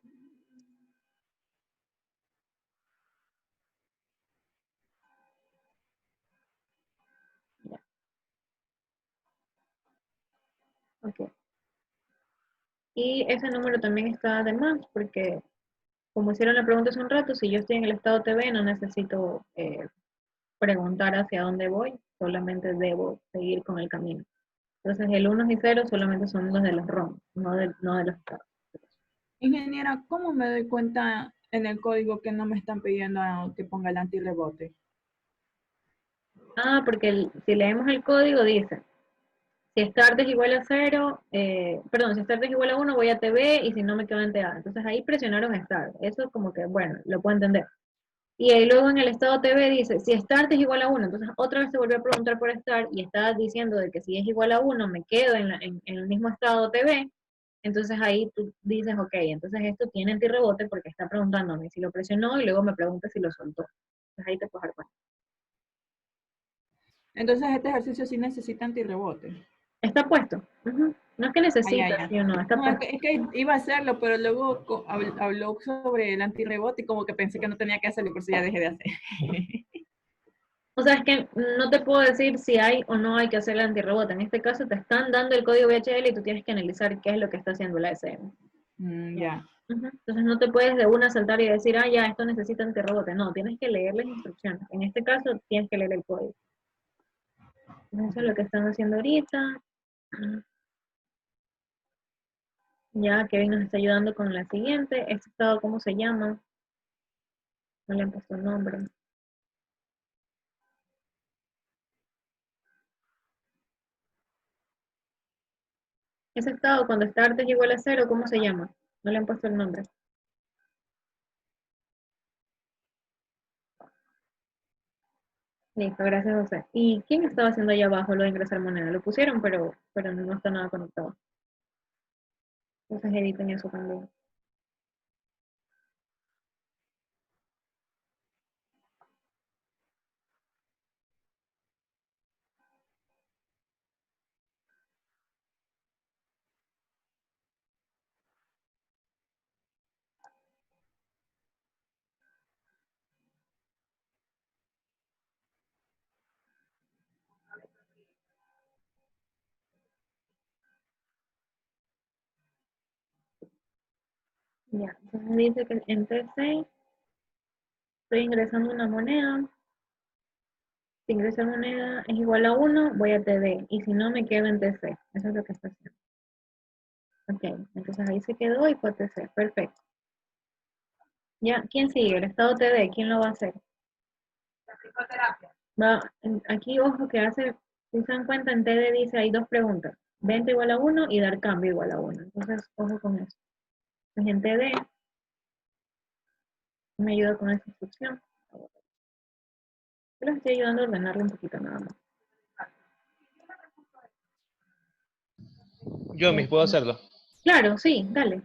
ya, ok. Y ese número también está de más, porque como hicieron la pregunta hace un rato, si yo estoy en el estado TV, no necesito preguntar hacia dónde voy, solamente debo seguir con el camino. Entonces el 1 y 0 solamente son los de los ROM, no de los estados.
Ingeniera, ¿cómo me doy cuenta en el código que no me están pidiendo que ponga el antirrebote?
Ah, porque si leemos el código dice, si start es igual a 0, perdón, si start es igual a 1 voy a TV y si no me quedo en TA. Entonces ahí presionaron start. Eso como que, bueno, lo puedo entender. Y ahí luego en el estado TV dice, si start es igual a 1, entonces otra vez se volvió a preguntar por start y está diciendo de que si es igual a 1 me quedo en el mismo estado TV. Entonces ahí tú dices, ok, entonces esto tiene antirrebote porque está preguntándome si lo presionó y luego me pregunta si lo soltó. Entonces ahí te puedes dar cuenta.
Entonces este ejercicio sí necesita antirrebote.
Está puesto. Ujú. No es que necesita, sí o no, está
No,
puesto.
es que iba a hacerlo, pero luego habló sobre el antirrebote y como que pensé que no tenía que hacerlo, por eso ya dejé de hacer.
O sea, es que no te puedo decir si hay o no hay que hacer el antirrebote. En este caso te están dando el código VHL y tú tienes que analizar qué es lo que está haciendo la SM.
Ya.
Ujú. Entonces no te puedes de una saltar y decir, ah, ya, esto necesita antirrebote. No, tienes que leer las instrucciones. En este caso tienes que leer el código. Eso es lo que están haciendo ahorita. Ya Kevin nos está ayudando con la siguiente. Este estado, ¿cómo se llama? No le han puesto el nombre. Ese estado, cuando start es igual a 0, ¿cómo se llama? No le han puesto el nombre. Listo, gracias, José. ¿Y quién estaba haciendo allá abajo lo de ingresar moneda? Lo pusieron, pero no está nada conectado. Entonces editen eso también. Ya, entonces dice que en TC estoy ingresando una moneda. Si ingreso moneda es igual a 1, voy a TD. Y si no, me quedo en TC. Eso es lo que está haciendo. Ok, entonces ahí se quedó y fue TC. Perfecto. Ya, ¿quién sigue? El estado TD, ¿quién lo va a hacer? Aquí, ojo, que hace, si se dan cuenta, en TD dice, hay dos preguntas. Venta igual a 1 y dar cambio igual a 1. Entonces, ojo con eso. Pues en TD, me ayuda con esa instrucción. Yo les estoy ayudando a ordenarlo un poquito nada más.
Yo mismo puedo hacerlo.
Claro, sí, dale.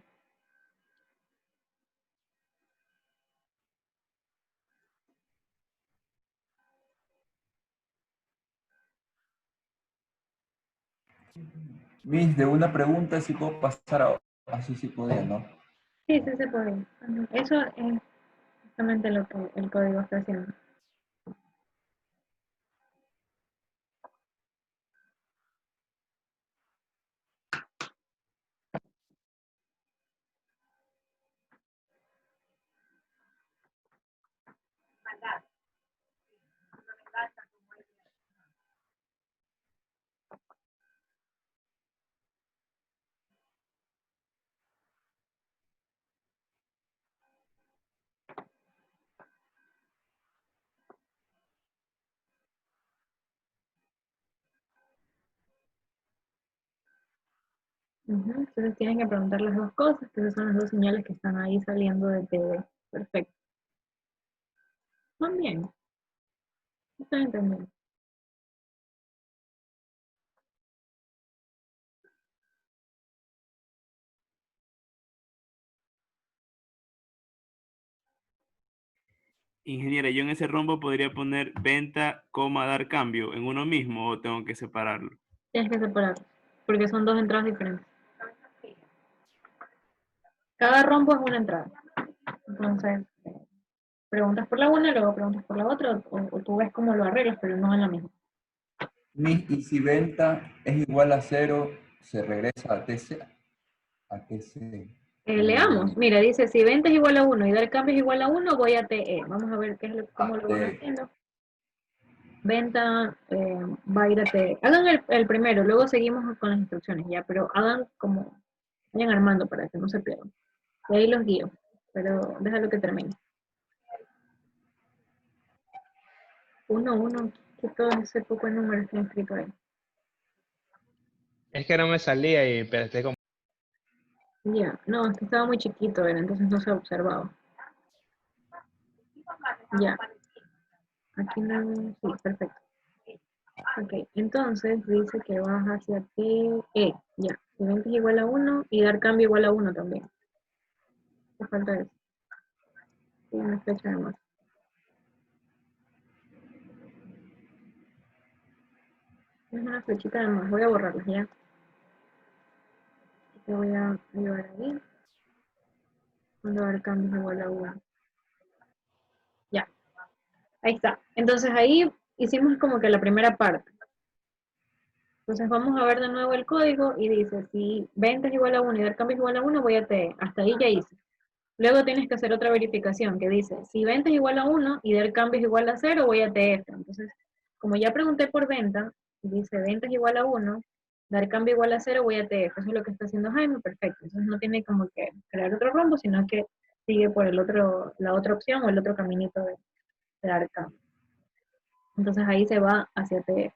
Miss, de una pregunta si puedo pasar a así sí podía, ¿no?
Sí, sí se puede. Ajá. Eso es justamente lo que el código está haciendo. Entonces tienen que preguntar las dos cosas, que esas son las dos señales que están ahí saliendo de TV. Perfecto. Muy bien. Están entendiendo.
Ingeniera, yo en ese rombo podría poner venta, coma, dar cambio en uno mismo o tengo que separarlo.
Tienes que separar, porque son dos entradas diferentes. Cada rombo es una entrada. Entonces, preguntas por la una, luego preguntas por la otra, o tú ves cómo lo arreglas, pero no es la misma.
Y si venta es igual a 0, se regresa a TC. A TC.
Leamos, mira, dice, si venta es igual a 1 y dar cambio es igual a 1, voy a TE. Vamos a ver qué es cómo lo van haciendo. Venta va a ir a TE. Hagan el primero, luego seguimos con las instrucciones, ya, pero hagan como, vayan armando para que no se pierdan. Y ahí los guío, pero déjalo que termine. 1, que todo ese poco de números que he escrito ahí.
Es que no me salía y pensé como...
Ya, no, es que estaba muy chiquito, entonces no se observaba. Ya. Aquí no, sí, perfecto. Ok, entonces dice que vas hacia TE, ya. Si 20 es igual a 1 y dar cambio igual a 1 también. Te falta eso. Sí, una flecha de más. Es una flechita de más, voy a borrarlas ya. Te voy a llevar ahí. Cuando dar cambio es igual a 1. Ya, ahí está. Entonces ahí hicimos como que la primera parte. Entonces vamos a ver de nuevo el código y dice, si 20 es igual a 1 y dar cambio es igual a 1, voy a TE. Hasta ahí ya hice. Luego tienes que hacer otra verificación que dice, si venta es igual a 1 y dar cambio es igual a 0, voy a TF. Entonces, como ya pregunté por venta, dice venta es igual a 1, dar cambio igual a 0, voy a TF. Eso es lo que está haciendo Jaime, perfecto. Entonces no tiene como que crear otro rombo, sino que sigue por la otra opción o el otro caminito de dar cambio. Entonces ahí se va hacia TF.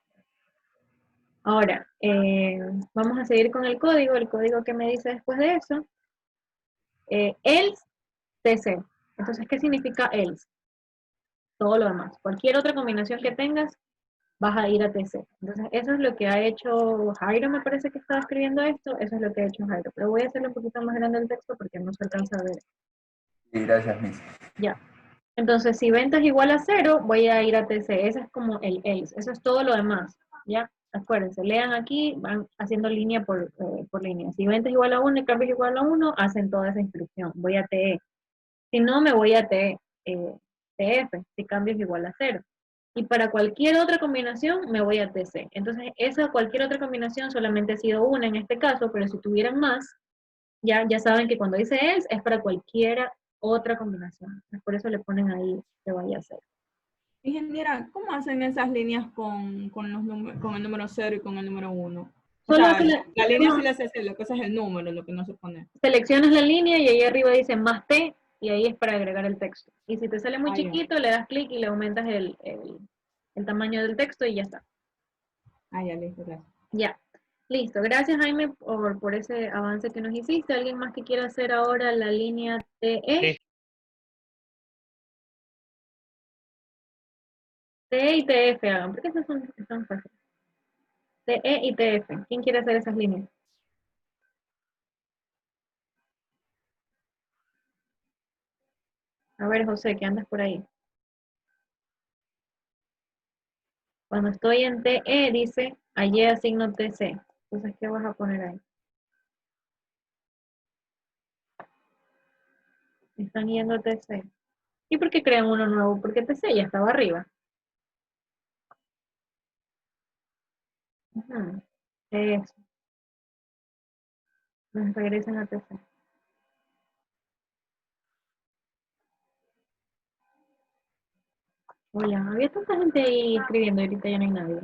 Ahora, vamos a seguir con el código que me dice después de eso. Else TC. Entonces, ¿qué significa else? Todo lo demás. Cualquier otra combinación que tengas, vas a ir a TC. Entonces, eso es lo que ha hecho Jairo, me parece que estaba escribiendo esto, eso es lo que ha hecho Jairo. Pero voy a hacerle un poquito más grande el texto porque no se alcanza a ver.
Sí, gracias, Miss.
Ya. Entonces, si venta es igual a 0, voy a ir a TC. Ese es como el else. Eso es todo lo demás. ¿Ya? Acuérdense, lean aquí, van haciendo línea por línea. Si venta es igual a 1 y cambio es igual a 1, hacen toda esa instrucción. Voy a TE. Si no, me voy a TF, si cambio es igual a 0. Y para cualquier otra combinación, me voy a TC. Entonces, esa cualquier otra combinación solamente ha sido una en este caso, pero si tuvieran más, ya saben que cuando dice else es para cualquier otra combinación. Por eso le ponen ahí que vaya a ser.
Ingeniera, ¿cómo hacen esas líneas con el número 0 y con el número 1? O
Solo
sea, la línea sí la hace, lo que hace es el número, lo que no se pone.
Seleccionas la línea y ahí arriba dice más T y ahí es para agregar el texto. Y si te sale muy
ya.
chiquito, le das clic y le aumentas el tamaño del texto y ya está.
Ya, listo, gracias.
Ya, listo. Gracias, Jaime, por ese avance que nos hiciste. ¿Alguien más que quiera hacer ahora la línea TE? TE y TF hagan, porque esas son fáciles. TE y TF. ¿Quién quiere hacer esas líneas? A ver, José, que andas por ahí. Cuando estoy en TE, dice, allí asigno TC. Entonces, ¿qué vas a poner ahí? Están yendo a TC. ¿Y por qué crean uno nuevo? Porque TC ya estaba arriba. Eso. Nos regresan a TC. Hola, había tanta gente ahí escribiendo y ahorita ya no hay nadie.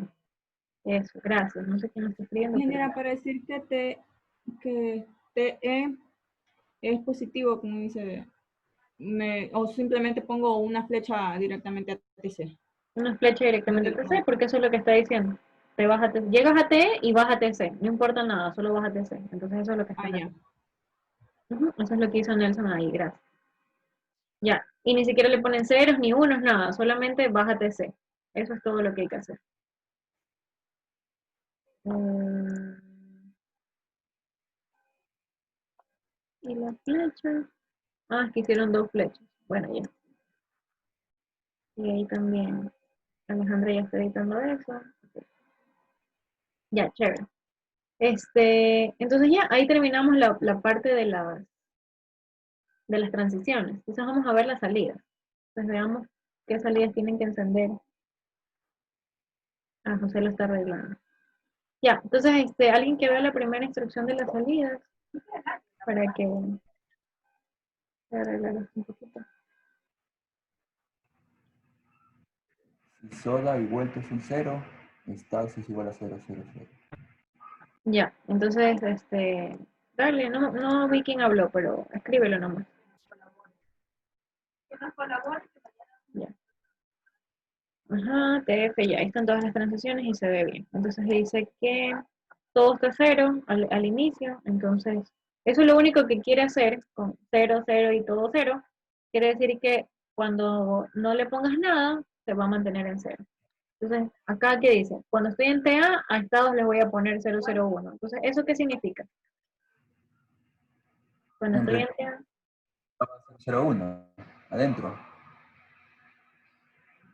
Eso, gracias. No sé quién está escribiendo.
Ingeniera, para decir que TE es positivo, como dice, o simplemente pongo una flecha directamente a TC.
Una flecha directamente a TC, porque eso es lo que está diciendo. te vas a llegas a TE y vas a TC, no importa nada, solo vas a TC. Entonces eso es lo que está
ya.
Eso es lo que hizo Nelson ahí, gracias. Ya, y ni siquiera le ponen ceros ni unos, nada, solamente vas a TC. Eso es todo lo que hay que hacer. Y la flecha. Ah, es que hicieron 2 flechas. Bueno, ya. Y ahí también Alejandra ya está editando eso. Ok. Ya, chévere. Entonces ya, ahí terminamos la parte de las transiciones. Entonces vamos a ver las salidas. Entonces veamos qué salidas tienen que encender. Ah, José lo está arreglando. Ya, entonces alguien que vea la primera instrucción de las salidas para que se arreglara un poquito.
Si soda y vuelta es un 0, estados es igual a 0, 0, 0.
Ya, entonces, dale, no vi quién habló, pero escríbelo nomás. Ya. Ajá, TF, ya, ahí están todas las transiciones y se ve bien. Entonces dice que todo está 0 al inicio, entonces eso es lo único que quiere hacer con 0, 0 y todo 0. Quiere decir que cuando no le pongas nada, se va a mantener en 0. Entonces, acá, ¿qué dice? Cuando estoy en TA, a estados les voy a poner 0, 0, 1. Entonces, ¿eso qué significa? Cuando estoy en TA,
0, 1, adentro.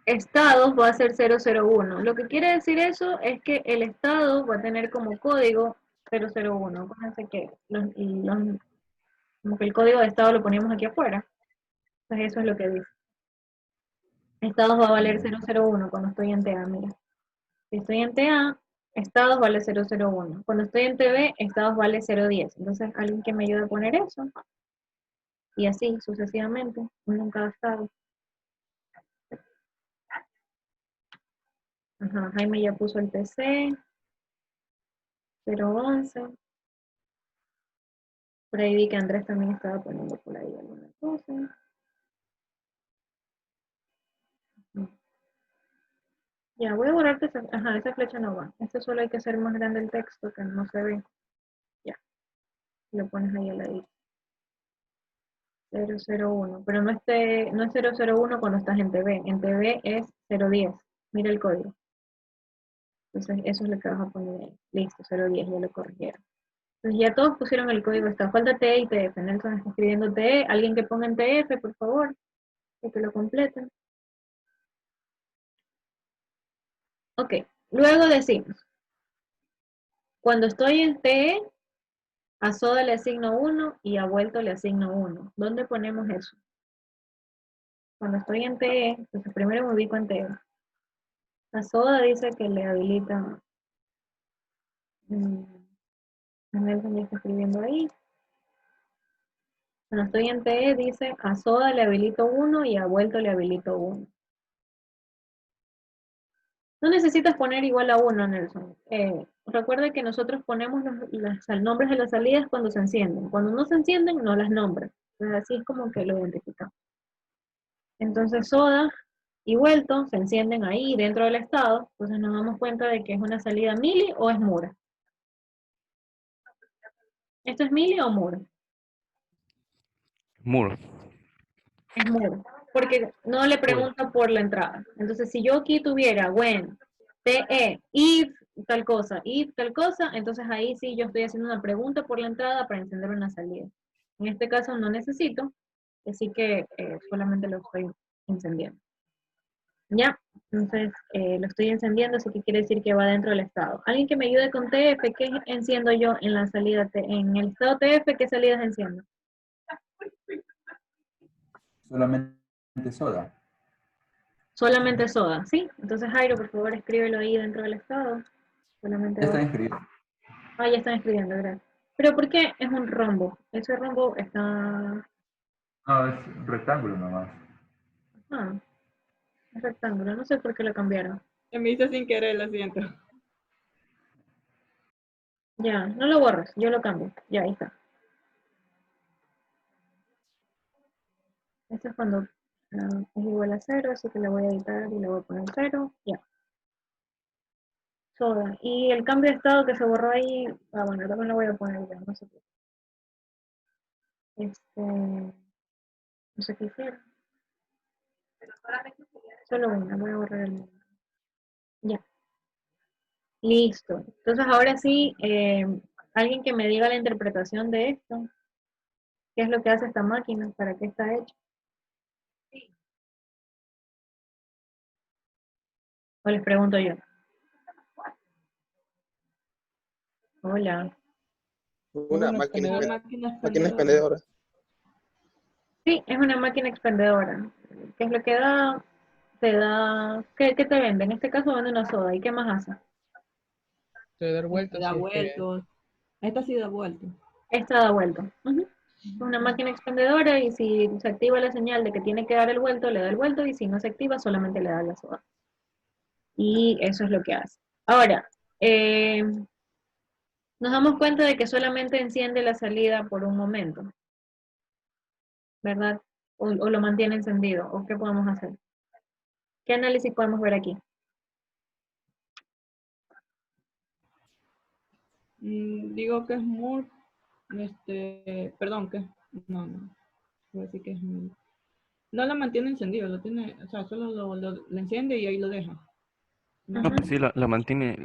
estados va a ser 001. Lo que quiere decir eso es que el estado va a tener como código 001. Acuérdense que como que el código de estado lo poníamos aquí afuera. Entonces eso es lo que dice. Estados va a valer 001 cuando estoy en TA, mira. Si estoy en TA, estados vale 001. Cuando estoy en TB, estados vale 010. Entonces, alguien que me ayude a poner eso. Y así sucesivamente, uno en cada estado. Ajá, Jaime ya puso el TC. 011. Por ahí vi que Andrés también estaba poniendo por ahí alguna cosa. Ya, voy a borrarte esa flecha no va. Esto solo hay que hacer más grande el texto que no se ve. Ya, lo pones ahí al ladito. 001, pero no es 001 cuando estás en TV. En TV es 010. Mira el código. Entonces, eso es lo que vas a poner ahí. Listo, 010, ya lo corrigieron. Entonces, ya todos pusieron el código. Está. Falta TE y TF. Nelson está escribiendo TE. Alguien que ponga en TF, por favor, que lo completen. Ok, luego decimos, cuando estoy en TE, a soda le asigno 1 y a vuelto le asigno 1. ¿Dónde ponemos eso? Cuando estoy en TE, entonces primero me ubico en TE. A soda dice que le habilita. Nelson ya está escribiendo ahí. Cuando estoy en TE dice a soda le habilito 1 y a vuelto le habilito 1. No necesitas poner igual a 1, Nelson. Recuerda que nosotros ponemos los nombres de las salidas cuando se encienden. Cuando no se encienden, no las nombran. Entonces, así es como que lo identificamos. Entonces, soda y vuelto se encienden ahí dentro del estado. Entonces, nos damos cuenta de que es una salida mili o es mura. ¿Esto es mili o mura?
Muro.
Es mura. Porque no le pregunto por la entrada. Entonces, si yo aquí tuviera when, te, if tal cosa, entonces ahí sí yo estoy haciendo una pregunta por la entrada para encender una salida. En este caso no necesito, así que solamente lo estoy encendiendo. Ya, entonces lo estoy encendiendo, así que quiere decir que va dentro del estado. Alguien que me ayude con TF, ¿qué enciendo yo en la salida en el estado TF? ¿Qué salidas enciendo?
Solamente soda.
Solamente soda, ¿sí? Entonces Jairo, por favor, escríbelo ahí dentro del estado. Solamente
Ya están
va.
inscritos.
Ah, ya están escribiendo, gracias. Pero ¿por qué es un rombo? Ese rombo está...
No, es un rectángulo nomás.
Ah, es rectángulo, no sé por qué lo cambiaron.
Se me hizo sin querer, lo siento.
Ya, no lo borres, yo lo cambio. Ya, ahí está. Esto es cuando es igual a 0, así que le voy a editar y le voy a poner 0. Ya. soda. Y el cambio de estado que se borró ahí, bueno, también lo voy a poner ya, no sé qué. No sé qué hicieron. Solo una, voy a borrar el nombre. Ya, listo. Entonces ahora sí, alguien que me diga la interpretación de esto. ¿Qué es lo que hace esta máquina? ¿Para qué está hecha? O les pregunto yo. Hola.
Una máquina,
Una
máquina
máquina
expendedora.
Sí, es una máquina expendedora. ¿Qué es lo que da? Te da, ¿qué te vende? En este caso vende una soda. ¿Y qué más hace?
Te dar vueltas
Da
si es que...
vueltos. Esta sí da vueltos.
Esta da vuelta. Ujú. Es una máquina expendedora y si se activa la señal de que tiene que dar el vuelto, le da el vuelto y si no se activa, solamente le da la soda. Y eso es lo que hace. Ahora, nos damos cuenta de que solamente enciende la salida por un momento, ¿verdad? O lo mantiene encendido. ¿O qué podemos hacer? ¿Qué análisis podemos ver aquí?
Digo que es Moore. Perdón, que no. Voy a decir que es Moore. No la mantiene encendido, lo tiene, o sea, solo lo enciende y ahí lo deja.
No, pues sí, la mantiene.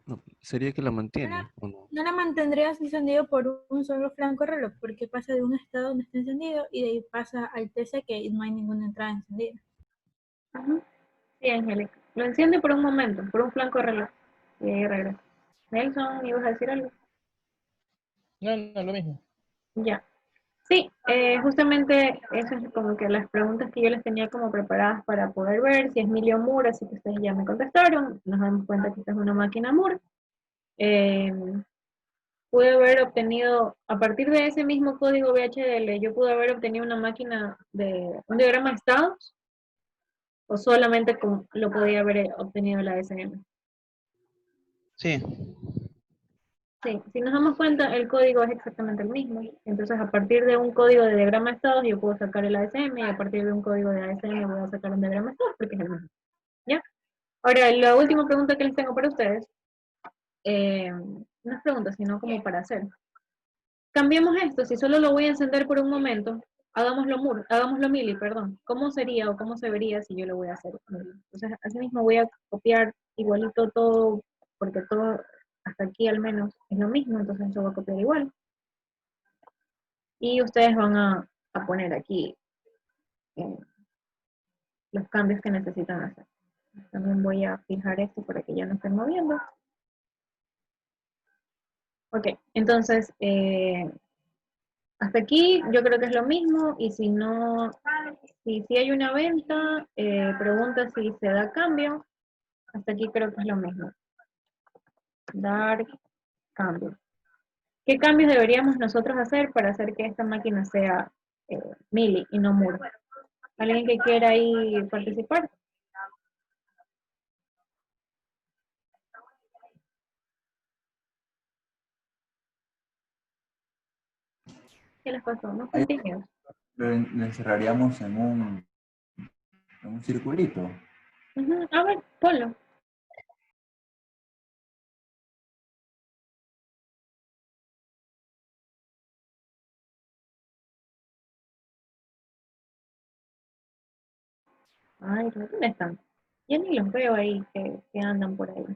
No, sería que la mantiene, ¿o no?
No la mantendrías encendido por un solo flanco reloj, porque pasa de un estado donde está encendido y de ahí pasa al TC que no hay ninguna entrada encendida.
Ujú. Sí, Angélica. Lo enciende por un momento, por un flanco reloj. Y ahí regresa. Nelson, ¿ibas a decir algo?
No, lo mismo.
Ya. Sí, justamente eso es como que las preguntas que yo les tenía como preparadas para poder ver si es Millie o Moore, así que ustedes ya me contestaron. Nos damos cuenta que esta es una máquina Moore. Eh, pude haber obtenido, a partir de ese mismo código VHDL, yo pude haber obtenido una máquina de un diagrama de estados o solamente lo podía haber obtenido la SM.
Sí.
Sí, si nos damos cuenta, el código es exactamente el mismo. Entonces, a partir de un código de diagrama de estados, yo puedo sacar el ASM, y a partir de un código de ASM voy a sacar un diagrama de estados porque es el mismo. ¿Ya? Ahora, la última pregunta que les tengo para ustedes, no es pregunta, sino como para hacer. Cambiemos esto, si solo lo voy a encender por un momento, hagámoslo Mili, perdón. ¿Cómo sería o cómo se vería si yo lo voy a hacer Mili? Entonces, así mismo voy a copiar igualito todo, porque todo, hasta aquí al menos, es lo mismo, entonces yo voy a copiar igual. Y ustedes van a poner aquí los cambios que necesitan hacer. También voy a fijar esto para que ya no estén moviendo. Ok, entonces, hasta aquí yo creo que es lo mismo y si no, si hay una venta, pregunta si se da cambio. Hasta aquí creo que es lo mismo. Dar cambio. ¿Qué cambios deberíamos nosotros hacer para hacer que esta máquina sea Mili y no Moore? ¿Alguien que quiera ahí participar? ¿Qué les pasó? ¿No
Ahí
son tímidos?
lo encerraríamos en un circulito.
Ujú. A ver, ponlo. Ay, ¿dónde están? Ya ni los veo ahí que andan por ahí.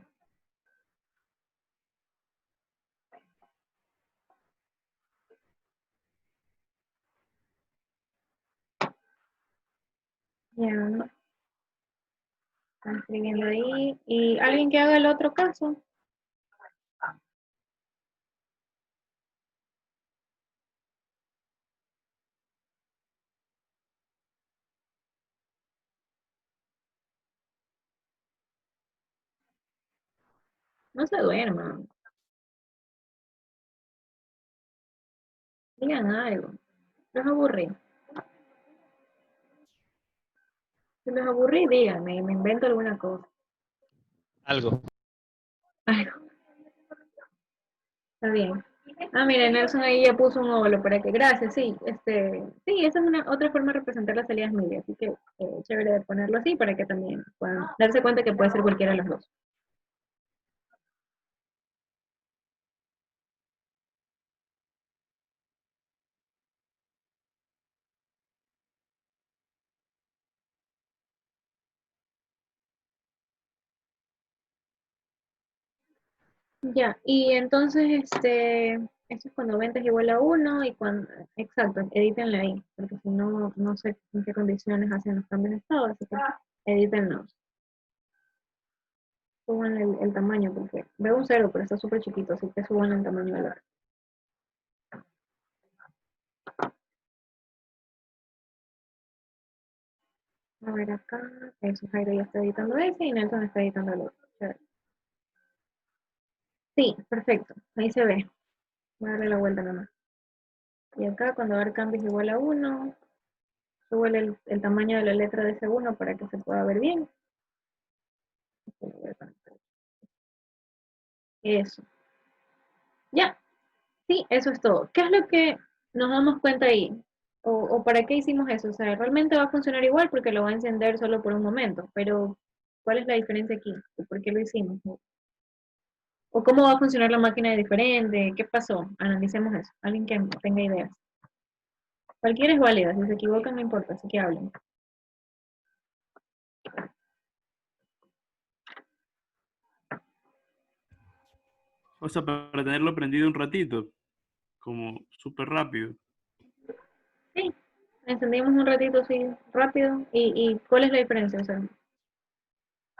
Ya, no. Están escribiendo ahí. ¿Y alguien que haga el otro caso? No se duerman. Digan algo. Los aburrí. Si los aburrí, díganme. Me invento alguna cosa.
Algo.
Algo. Está bien. Ah, mira, Nelson ahí ya puso un óvalo para que, gracias, sí, sí, esa es una otra forma de representar las salidas MIDI, así que chévere de ponerlo así para que también puedan darse cuenta que puede ser cualquiera de los dos. Ya, y entonces, esto es cuando venta es igual a 1 y cuando, exacto, edítenle ahí, porque si no, no sé en qué condiciones hacen los cambios de estado, así que edítenlos. Suban el tamaño, porque veo un 0, pero está súper chiquito, así que suban el tamaño del otro. A ver acá, eso, Jairo ya está editando ese y Nelson está editando el otro. Chévere. Sí, perfecto, ahí se ve. Voy a darle la vuelta nomás. Y acá, cuando dar cambios igual a 1, sube el tamaño de la letra de ese 1 para que se pueda ver bien. Eso. Ya, sí, eso es todo. ¿Qué es lo que nos damos cuenta ahí? O para qué hicimos eso? O sea, realmente va a funcionar igual porque lo va a encender solo por un momento, pero ¿cuál es la diferencia aquí? ¿Por qué lo hicimos? ¿O cómo va a funcionar la máquina de diferente? ¿Qué pasó? Analicemos eso. Alguien que tenga ideas. Cualquiera es válida, si se equivocan no importa, así que hablen.
O sea, para tenerlo prendido un ratito, como súper rápido.
Sí, encendimos un ratito así, rápido. ¿Y cuál es la diferencia? O sea,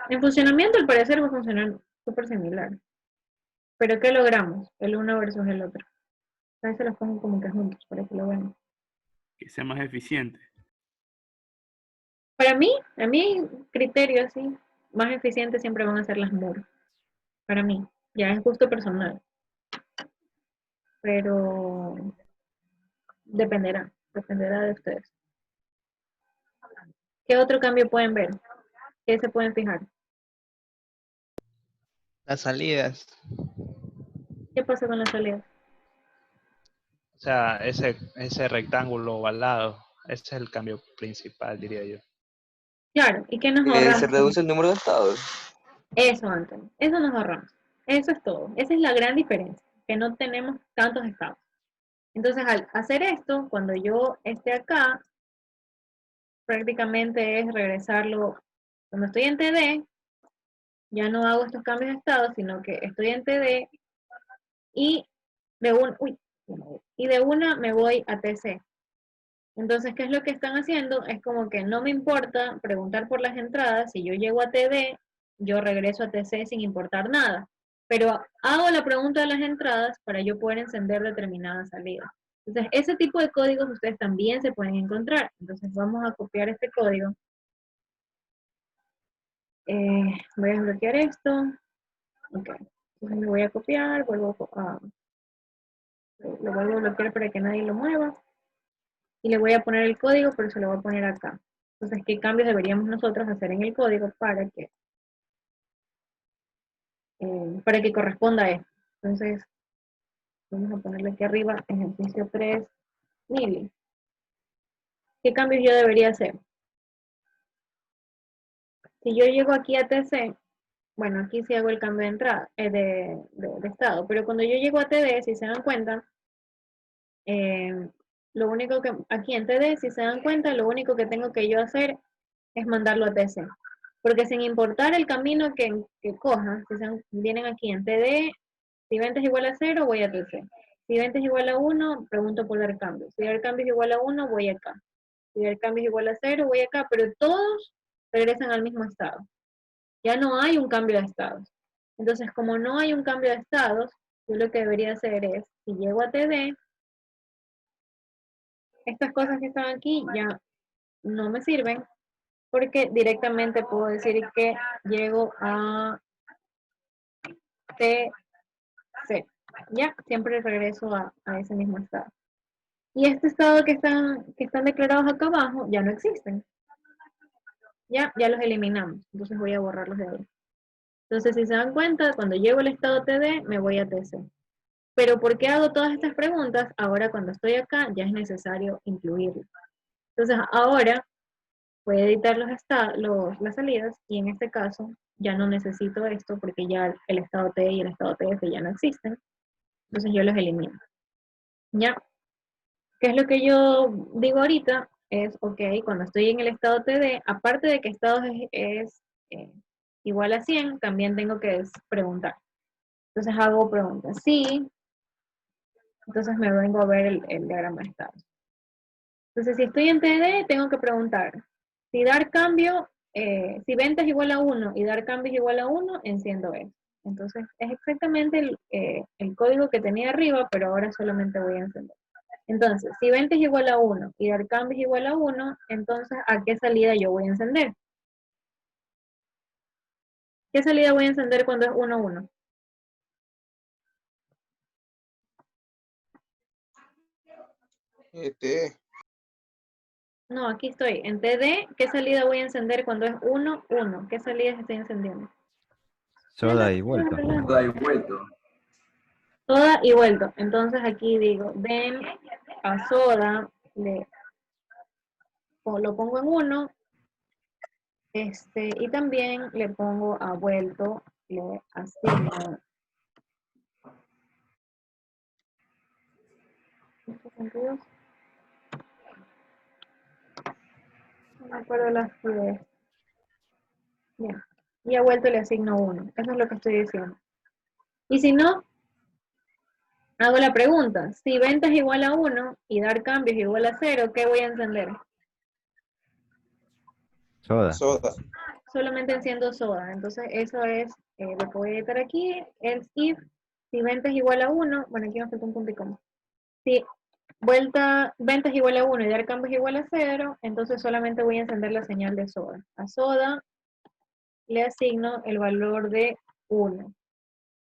en funcionamiento al parecer va a funcionar súper similar. Pero ¿qué logramos? El uno versus el otro. A veces los pongo como que juntos para que lo vean.
Que sea más eficiente.
Para mí, a mi criterio así, más eficientes siempre van a ser las MUR. Para mí, ya es gusto personal. Pero dependerá de ustedes. ¿Qué otro cambio pueden ver? ¿Qué se pueden fijar?
Las salidas.
¿Qué pasa con las salidas?
O sea, ese rectángulo ovalado, ese es el cambio principal, diría yo.
Claro, ¿y qué nos
Se
ahorramos?
reduce el número de estados.
Eso, Anthony, eso nos ahorramos. Eso es todo. Esa es la gran diferencia, que no tenemos tantos estados. Entonces, al hacer esto, cuando yo esté acá, prácticamente es regresarlo. Cuando estoy en TD, ya no hago estos cambios de estado, sino que estoy en TD y de una me voy a TC. Entonces, ¿qué es lo que están haciendo? Es como que no me importa preguntar por las entradas. Si yo llego a TD, yo regreso a TC sin importar nada. Pero hago la pregunta de las entradas para yo poder encender determinada salida. Entonces, ese tipo de códigos ustedes también se pueden encontrar. Entonces, vamos a copiar este código. Voy a desbloquear esto. Ok. Entonces, me voy a copiar, lo vuelvo a bloquear para que nadie lo mueva. Y le voy a poner el código, pero se lo voy a poner acá. Entonces, ¿qué cambios deberíamos nosotros hacer en el código para que corresponda a esto? Entonces, vamos a ponerle aquí arriba, ejercicio 3, mili. ¿Qué cambios yo debería hacer? Si yo llego aquí a TC, bueno, aquí sí hago el cambio de entrada, de estado, pero cuando yo llego a TD, si se dan cuenta, lo único que, aquí en TD, si se dan cuenta, lo único que tengo que yo hacer es mandarlo a TC. Porque sin importar el camino que cojan, si vienen aquí en TD, si venta es igual a 0, voy a TC. Si venta es igual a 1, pregunto por dar cambio. Si dar cambio es igual a 1, voy acá. Si dar cambio es igual a 0, voy acá. Pero todos regresan al mismo estado. Ya no hay un cambio de estados. Entonces, como no hay un cambio de estados, yo lo que debería hacer es, si llego a TD, estas cosas que están aquí ya no me sirven, porque directamente puedo decir que llego a TC. Ya, siempre regreso a ese mismo estado. Y este estado que están declarados acá abajo ya no existen. Ya los eliminamos. Entonces voy a borrarlos de ahí. Entonces, si se dan cuenta, cuando llego al estado TD, me voy a TC. Pero ¿por qué hago todas estas preguntas? Ahora cuando estoy acá ya es necesario incluirlo. Entonces ahora voy a editar las salidas y en este caso ya no necesito esto porque ya el estado T y el estado TF ya no existen. Entonces yo los elimino. ¿Ya? ¿Qué es lo que yo digo ahorita? Es, ok, cuando estoy en el estado TD, aparte de que estado es igual a 100, también tengo que preguntar. Entonces hago preguntas. Sí. Entonces me vengo a ver el diagrama de estados. Entonces, si estoy en TD, tengo que preguntar. Si dar cambio, si venta es igual a 1 y dar cambio es igual a 1, enciendo esto. Entonces, es exactamente el código que tenía arriba, pero ahora solamente voy a encender. Entonces, si venta es igual a 1 y dar cambio es igual a 1, entonces, ¿a qué salida yo voy a encender? ¿Qué salida voy a encender cuando es 1, 1? No, aquí estoy. En TD, ¿qué salida voy a encender cuando es 1, 1? ¿Qué salida estoy encendiendo?
Soda y vuelto.
Toda y vuelto.
Soda y vuelto. Entonces aquí digo, den a soda, lo pongo en 1, y también le pongo a vuelto, le asigno 162. No me acuerdo las fluidez. Bien. Y a vuelto le asigno 1. Eso es lo que estoy diciendo. Y si no, hago la pregunta. Si venta es igual a 1 y dar cambio es igual a 0, ¿qué voy a encender?
Soda.
Solamente enciendo soda. Entonces, eso es lo que voy a editar aquí. Else if, si venta es igual a 1, bueno, aquí me falta un punto y coma. Si venta es igual a 1 y dar cambio es igual a 0, entonces solamente voy a encender la señal de soda. A soda le asigno el valor de 1.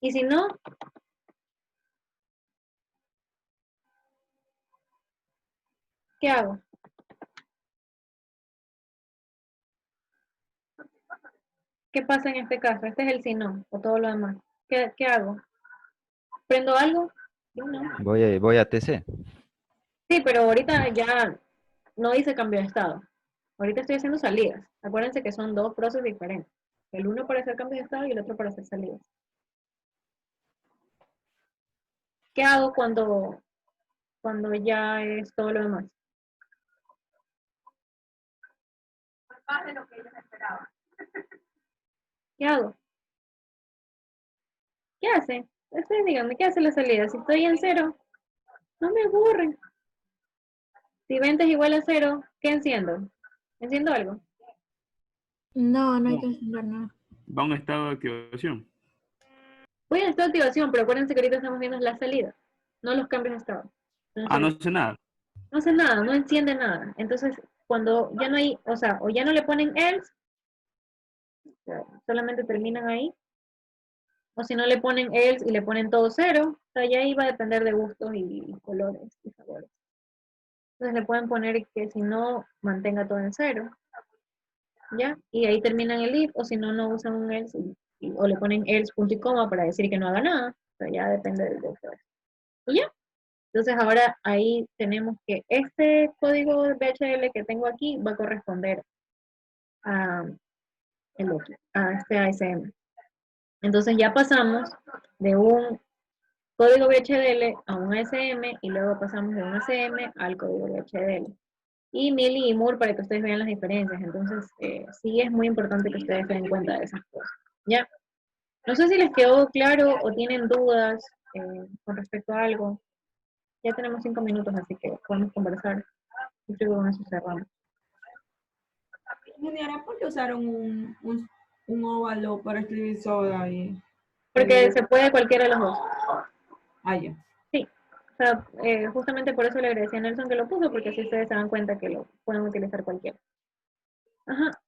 Y si no, ¿qué hago? ¿Qué pasa en este caso? Este es el si no, o todo lo demás. ¿Qué hago? ¿Prendo algo? Sí, no.
Voy a TC.
Sí, pero ahorita ya no hice cambio de estado. Ahorita estoy haciendo salidas. Acuérdense que son dos procesos diferentes. El uno para hacer cambio de estado y el otro para hacer salidas. ¿Qué hago cuando ya es todo lo demás? Más de lo que ellos esperaban. ¿Qué hago? ¿Qué hace? Ustedes díganme, ¿qué hace la salida? Si estoy en 0, no me aburre. Si 20 es igual a 0, ¿qué enciendo? ¿Enciendo algo?
No, no hay
No.
que encender nada.
Va a un estado de activación.
Voy a estado de activación, pero acuérdense que ahorita estamos viendo la salida, no los cambios de estado.
Ah, no
Entonces,
hace nada.
no hace nada, no enciende nada. Entonces, cuando ya no hay, o sea, o ya no le ponen else, o sea, solamente terminan ahí, o si no le ponen else y le ponen todo 0, o sea, ya ahí va a depender de gustos y colores y sabores. Entonces le pueden poner que si no, mantenga todo en 0, ¿ya? Y ahí terminan el if, o si no, no usan un else, o le ponen else punto y coma para decir que no haga nada, o sea, ya depende del usuario. Y ya. Entonces ahora ahí tenemos que este código BHL que tengo aquí va a corresponder a el otro, a este ASM. Entonces ya pasamos de un código VHDL a un ASM y luego pasamos de un ASM al código VHDL. Y Mili y Moore para que ustedes vean las diferencias. Entonces sí es muy importante que ustedes se den cuenta de esas cosas. ¿Ya? No sé si les quedó claro o tienen dudas con respecto a algo. Ya tenemos 5 minutos, así que podemos conversar. Yo creo que con eso cerramos.
Ingeniera, ¿por qué usaron un óvalo para escribir soda?
Porque se puede cualquiera de los dos.
Ah, ya.
Sí. O sea, justamente por eso le agradecí a Nelson que lo puso, porque así ustedes se dan cuenta que lo pueden utilizar cualquiera. Ajá.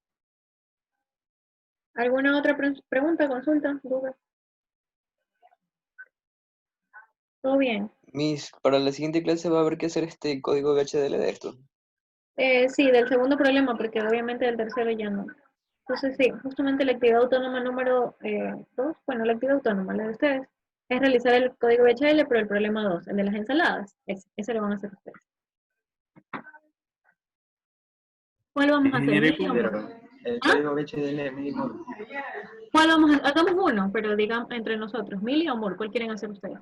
¿Alguna otra pregunta, consulta, duda? ¿Todo bien?
Miss, para la siguiente clase va a haber que hacer este código VHDL de esto.
Sí, del segundo problema, porque obviamente del tercero ya no. Entonces sí, justamente la actividad autónoma número 2, bueno, la actividad autónoma, la de ustedes, es realizar el código VHL, pero el problema 2, el de las ensaladas, ese lo van a hacer ustedes. ¿Cuál vamos a hacer?
Ingeniero,
Pero el código BHDL es mínimo.
¿Cuál vamos a hacer? Hagamos uno, pero digamos entre nosotros, Mili o Moore, ¿cuál quieren hacer ustedes?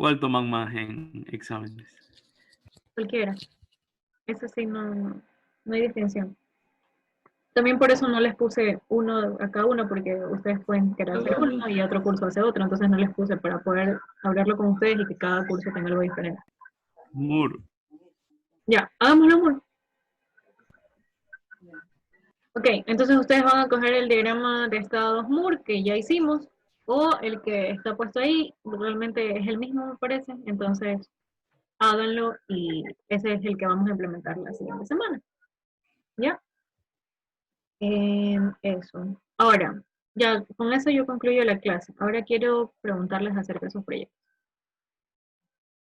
¿cuál toman más en exámenes?
Cualquiera. Eso sí, no hay distinción. También por eso no les puse uno a cada uno, porque ustedes pueden querer hacer uno y otro curso hace otro, entonces no les puse para poder hablarlo con ustedes y que cada curso tenga algo diferente.
Moore.
Ya, hagámoslo, Moore. Ok, entonces ustedes van a coger el diagrama de estados Moore que ya hicimos, o el que está puesto ahí, realmente es el mismo me parece, entonces háganlo y ese es el que vamos a implementar la siguiente semana. ¿Ya? Eso. Ahora, ya con eso yo concluyo la clase. Ahora quiero preguntarles acerca de sus proyectos.